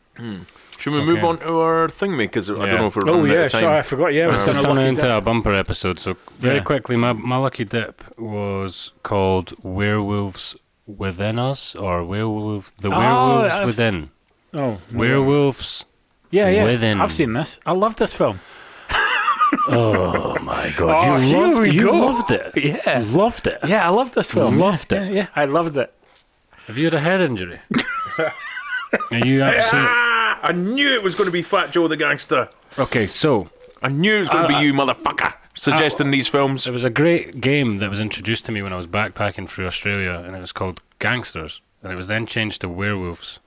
Should we move on to our thing, because I don't know if we're running out of time. Sorry, I forgot. Yeah, This is a turning lucky into dip. a bumper episode, so very Yeah. quickly, my lucky dip was called Werewolves Within Us, or Werewolves I've Within. Oh, Werewolves. yeah. Within. I've seen this. I love this film. Oh my Oh, god, here we you go. loved it. Yeah, Loved it. yeah, I love this film. Loved it. Yeah, I loved it. Have you had a head injury? Are you absolutely... I knew it was going to be Fat Joe the Gangster. Okay, so I knew it was going to be you, motherfucker, suggesting these films. there was a great game that was introduced to me when I was backpacking through Australia, and it was called Gangsters, and it was then changed to Werewolves.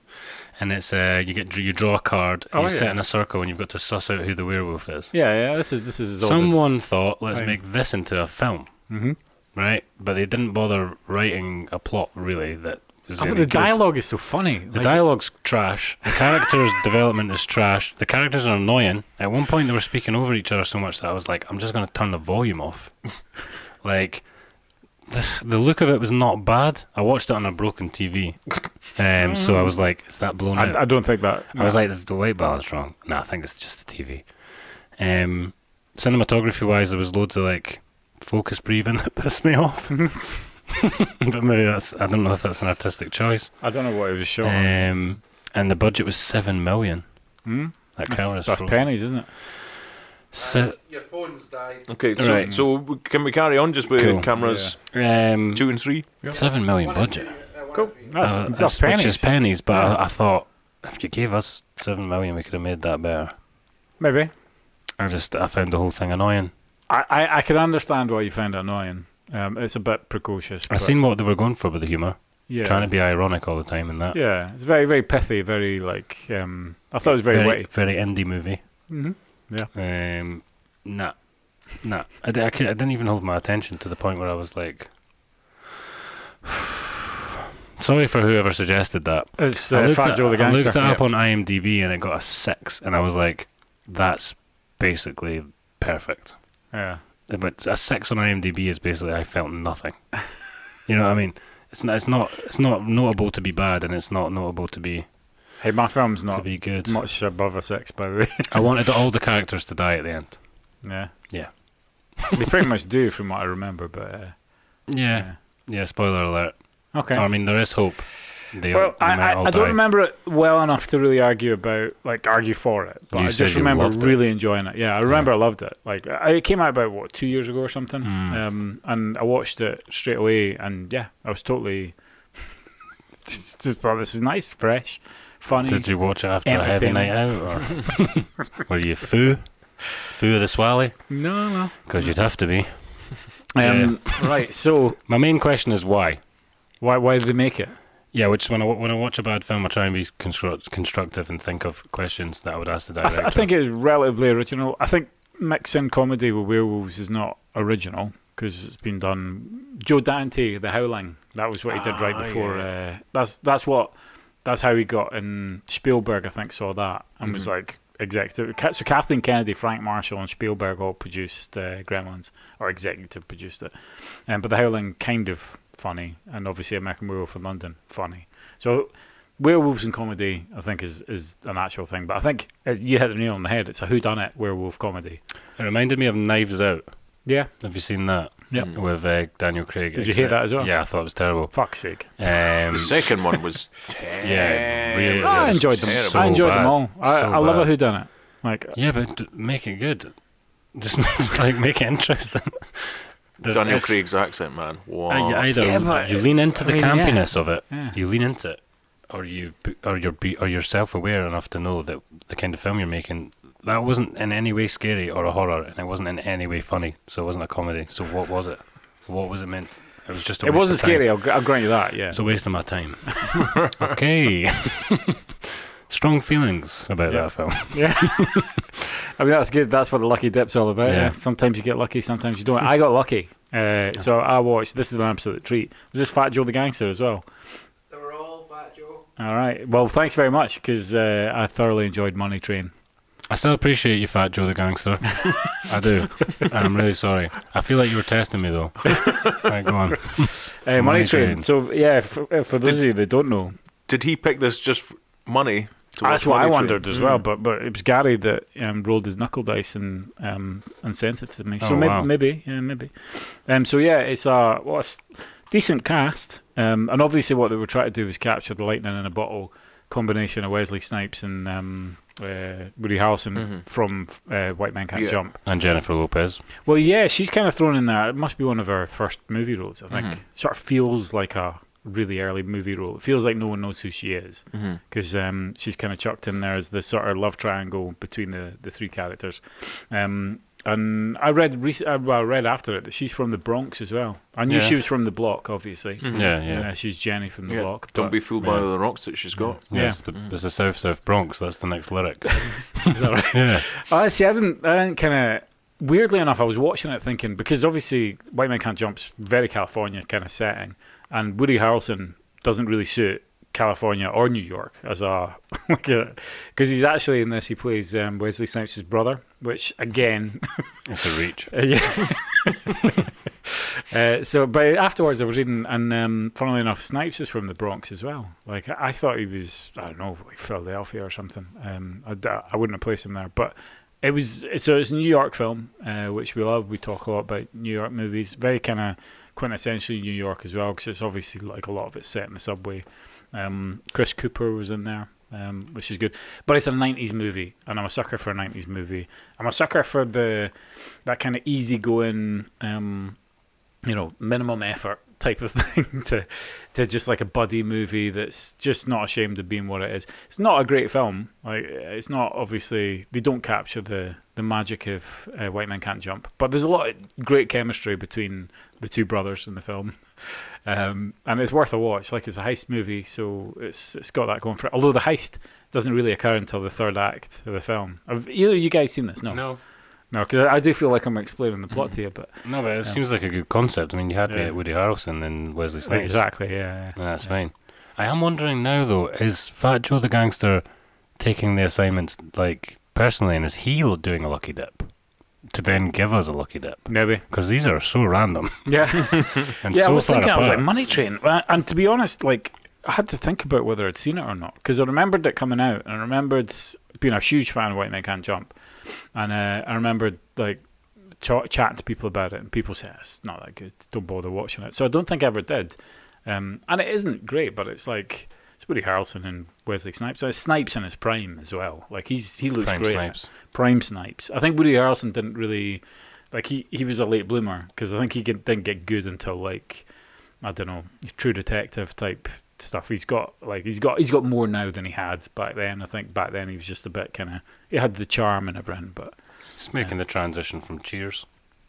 And it's you draw a card, and you sit in a circle, and you've got to suss out who the werewolf is. Yeah. This is as old Someone thought, let's time. make this into a film, right? But they didn't bother writing a plot really that was but any the good. dialogue is so funny. The dialogue's trash. The characters' development is trash. The characters are annoying. At one point, they were speaking over each other so much that I was like, I'm just going to turn the volume off. Like, the look of it was not bad. I watched it on a broken TV. So I was like, is that blown out? I don't think that. I was like, is the white balance wrong? No, I think it's just the TV. Cinematography-wise, there was loads of, like, focus breathing that pissed me off. But maybe I don't know if that's an artistic choice. I don't know what it was showing. And the budget was $7 million. That counts. That's pennies, isn't it? Your phone's died. Okay, Right. so can we carry on just with Cool. cameras 2 and 3? $7 million budget. Cool. That's pennies. Which is pennies, but Yeah. I thought if you gave us $7 million, we could have made that better. Maybe. I found the whole thing annoying. I can understand why you found it annoying. It's a bit precocious. I but seen what they were going for with the humour, yeah. trying to be ironic all the time and that. Yeah, it's very, very pithy. Very like. I thought it was very witty. very indie movie. Yeah. Nah. I didn't even hold my attention to the point where I was like, sorry for whoever suggested that. It's I looked Fat Joe the Gangster. it up on IMDb and it got a 6, and I was like, that's basically perfect. Yeah. But a 6 on IMDb is basically I felt nothing. You know what I mean? It's not notable to be bad, and it's not notable to be Hey, my film's not be good. much above a 6, by the way. I wanted all the characters to die at the end. Yeah. Yeah. They pretty much do, from what I remember. But Yeah. Spoiler alert. okay. I mean, there is hope. They Well, might all I don't die. remember it well enough to really argue for it, but You I said just you remember loved it. really enjoying it. Yeah, I remember I loved it. Like, it came out about 2 years ago or something, Hmm. and I watched it straight away, and yeah, I was totally just thought this is nice, fresh, funny. Did you watch it after a heavy night out, or were you foo of the swally? No. Because you'd have to be. Right. So My main question is why. why did they make it? Yeah, which when I watch a bad film, I try and be constructive and think of questions that I would ask the director. I think it's relatively original. I think mixing comedy with werewolves is not original because it's been done. Joe Dante, The Howling, that was what he did right before. That's how he got in. Spielberg, I think, saw that and was like executive. So Kathleen Kennedy, Frank Marshall, and Spielberg all produced Gremlins, or executive produced it. But The Howling kind of funny, and obviously American Werewolf in London funny. So werewolves in comedy, I think, is a natural thing. But I think you hit the nail on the head. It's a whodunit werewolf comedy. It reminded me of Knives Out. Yeah. Have you seen that? Yeah. With Daniel Craig. Did you hate that as well? Yeah, I thought it was terrible. Fuck's sake. The second one was Yeah, really. I enjoyed them. So I enjoyed them bad. all. I love a bad. whodunit. Like, Yeah, but make it good. Just like make it interesting. Daniel Craig's accent, man. Wow. Either but, you lean into the I mean, yeah. campiness of it, Yeah. you lean into it, or you're self-aware enough to know that the kind of film you're making, that wasn't in any way scary or a horror, and it wasn't in any way funny, so it wasn't a comedy. So what was it? What was it meant? It was just a It waste wasn't of time. scary. I'll grant you that. Yeah. It's a waste of my time. Okay. Strong feelings about Yeah. that film. Yeah. I mean, that's good. That's what the lucky dip's all about. Yeah. Yeah. Sometimes you get lucky, sometimes you don't. I got lucky. So I watched. This is an absolute treat. Was this Fat Joe the Gangster as well? They were all Fat Joe. All right. Well, thanks very much because I thoroughly enjoyed Money Train. I still appreciate you, Fat Joe the Gangster. I do. And I'm really sorry. I feel like you were testing me, though. Right, go on. Money Train. So, yeah, for those of you that don't know, Did he pick this just for money? that's what I wondered as well. But it was Gary that rolled his knuckle dice and sent it to me. So Oh, wow. maybe. So yeah, it's a decent cast. And obviously, what they were trying to do was capture the lightning in a bottle combination of Wesley Snipes and Woody Harrelson from White Man Can't Yeah. Jump. And Jennifer Lopez. Well, yeah, she's kind of thrown in there. It must be one of her first movie roles, I think. Sort of feels like a really early movie role. It feels like no one knows who she is because she's kind of chucked in there as the sort of love triangle between the three characters. And I read after it that she's from the Bronx as well. I knew Yeah. she was from the block, obviously. Yeah. She's Jenny from the Yeah. block. Don't but- be fooled by yeah. the rocks that she's got. Yeah, Yeah. it's the South Bronx. That's the next lyric. Is that right? Yeah. Oh, see, I didn't kind of. Weirdly enough, I was watching it thinking because obviously White Man Can't Jump's very California kind of setting, and Woody Harrelson doesn't really suit California or New York as a because he's actually in this. He plays Wesley Snipes' brother, which again, It's a reach. yeah. But afterwards I was reading, and funnily enough, Snipes is from the Bronx as well. Like I thought he was, I don't know, like Philadelphia or something. I wouldn't have placed him there, but it's a New York film, which we love. We talk a lot about New York movies. Very kind of quintessentially New York as well, because it's obviously like a lot of it's set in the subway. Chris Cooper was in there, which is good. But it's a 90s movie, and I'm a sucker for a 90s movie. I'm a sucker for that kind of easygoing, minimum effort type of thing to just like a buddy movie that's just not ashamed of being what it is. It's not a great film. Like it's not, obviously they don't capture the magic of White Man Can't Jump, but there's a lot of great chemistry between the two brothers in the film. And it's worth a watch. Like it's a heist movie, so it's got that going for it. Although the heist doesn't really occur until the third act of the film. Have either of you guys seen this? No, because I do feel like I'm explaining the plot to you, but No, but it seems like a good concept. I mean, you had Yeah. Woody Harrelson and Wesley Snipes. exactly, yeah. And that's fine. I am wondering now, though, is Fat Joe the Gangster taking the assignments, like, personally, and is he doing a lucky dip to then give us a lucky dip? Maybe. Because these are so random. Yeah. And Yeah, so I was far thinking, I was apart. like, Money Train. And to be honest, like, I had to think about whether I'd seen it or not, because I remembered it coming out, and I remembered being a huge fan of White Man Can't Jump. And I remembered, like, chatting to people about it, and people say, it's not that good, don't bother watching it. So I don't think I ever did. And it isn't great, but it's like, it's Woody Harrelson and Wesley Snipes. So it's Snipes in his prime as well. Like, he looks Prime great. Snipes. Prime Snipes. I think Woody Harrelson didn't really, like, he was a late bloomer, because I think he didn't get good until, like, I don't know, True Detective type stuff. He's got more now than he had back then. I think back then he was just a bit kind of, he had the charm and everything, but He's making the transition from Cheers.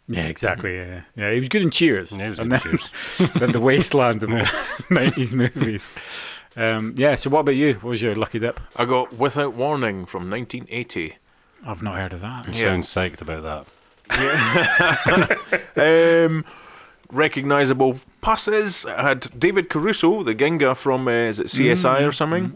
yeah, exactly. Yeah. He was good in Cheers. Yeah, he was and good in then, Cheers. then the wasteland of 90s movies. So what about you? What was your lucky dip? I got Without Warning from 1980. I've not heard of that. You sound psyched about that. Recognizable passes. It had David Caruso, the Ginga from is it CSI or something?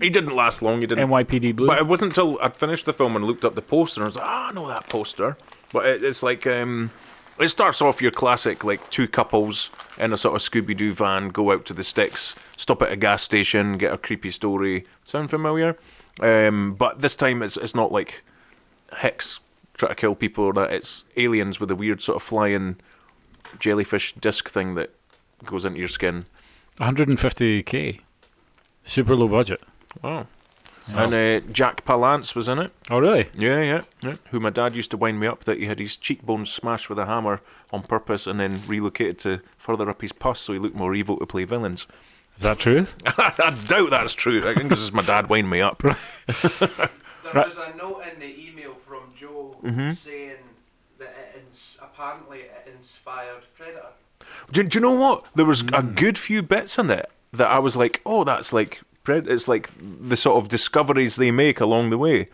He didn't last long. He didn't. NYPD Blue. But it wasn't until I'd finished the film and looked up the poster and I was like, I know that poster. But it's like, it starts off your classic, like, two couples in a sort of Scooby-Doo van, go out to the sticks, stop at a gas station, get a creepy story. Sound familiar? But this time it's not like Hicks try to kill people or that. It's aliens with a weird sort of flying jellyfish disc thing that goes into your skin. 150k. Super low budget. Wow. And Jack Palance was in it. Oh, really? Yeah. Who my dad used to wind me up that he had his cheekbones smashed with a hammer on purpose and then relocated to further up his pus so he looked more evil to play villains. Is that true? I doubt that's true. I think this is my dad wind me up. There was a note in the email from Joe saying that apparently it inspired Predator. Do you know what? There was a good few bits in it that I was like, oh, that's like it's like the sort of discoveries they make along the way.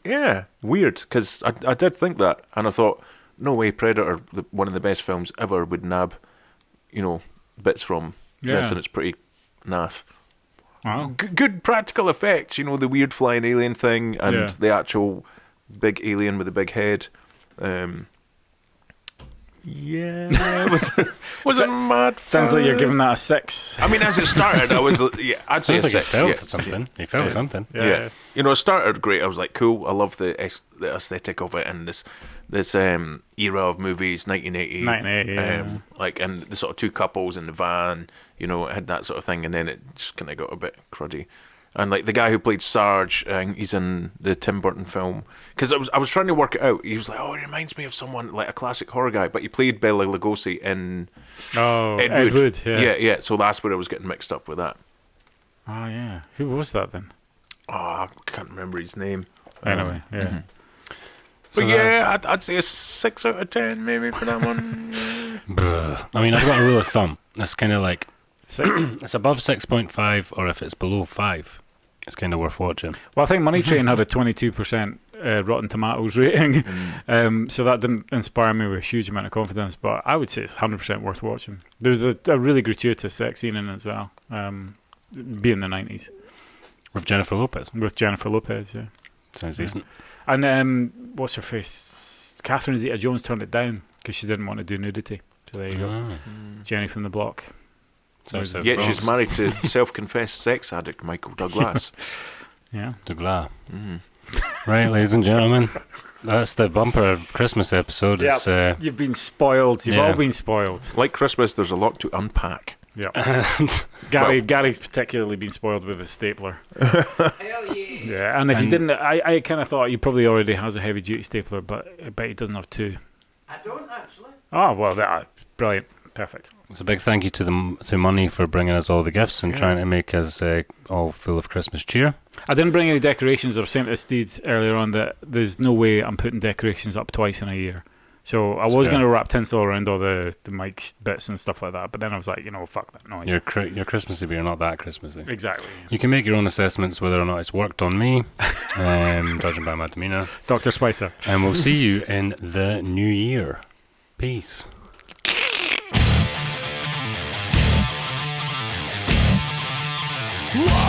Yeah, weird, because I did think that, and I thought, no way, Predator, one of the best films ever, would nab, bits from this, and it's pretty naff. Wow. Good practical effects, the weird flying alien thing, and the actual big alien with a big head. Was it mad? Sounds like you're giving that a 6. I mean, as it started, I was, I'd say a 6. He felt something. He felt something. Yeah. It started great. I was like, cool. I love the aesthetic of it and this era of movies, 1980. 1980, and the sort of two couples in the van, it had that sort of thing, and then it just kind of got a bit cruddy. And like the guy who played Sarge, he's in the Tim Burton film. Because I was trying to work it out. He was like, oh, he reminds me of someone like a classic horror guy. But he played Bela Lugosi in Ed Wood. Yeah. So that's where I was getting mixed up with that. Oh yeah, who was that then? Oh, I can't remember his name. Anyway, yeah. Mm-hmm. But I'd say a 6 out of 10 maybe for that one. I mean, I've got a rule of thumb. It's kind of like it's above 6.5, or if it's below 5. It's kind of worth watching. Well, I think Money Train had a 22% Rotten Tomatoes rating, so that didn't inspire me with a huge amount of confidence, but I would say it's 100% worth watching. There was a really gratuitous sex scene in it as well, being the 90s. With Jennifer Lopez? With Jennifer Lopez, yeah. Sounds decent. And what's her face? Catherine Zeta-Jones turned it down because she didn't want to do nudity. So there you go. Jenny from the block. Yet she's married to self-confessed sex addict Michael Douglas. Yeah. Douglas. Right, ladies and gentlemen, that's the bumper Christmas episode. Yep. It's, you've been spoiled. You've all been spoiled. Like Christmas, there's a lot to unpack. Yeah. Gary's particularly been spoiled with a stapler. Hell yeah. Yeah, and if you didn't, I kind of thought he probably already has a heavy-duty stapler, but I bet he doesn't have 2. I don't actually. Oh, well, brilliant. Perfect. It's a big thank you to Money for bringing us all the gifts and trying to make us all full of Christmas cheer. I didn't bring any decorations. I was saying to Steed earlier on that there's no way I'm putting decorations up twice in a year. So I was going to wrap tinsel around all the mic bits and stuff like that, but then I was like, fuck that noise. You're Christmassy, but you're not that Christmassy. Exactly. You can make your own assessments whether or not it's worked on me, judging by my demeanour. Dr. Spicer. And we'll see you in the new year. Peace. Whoa!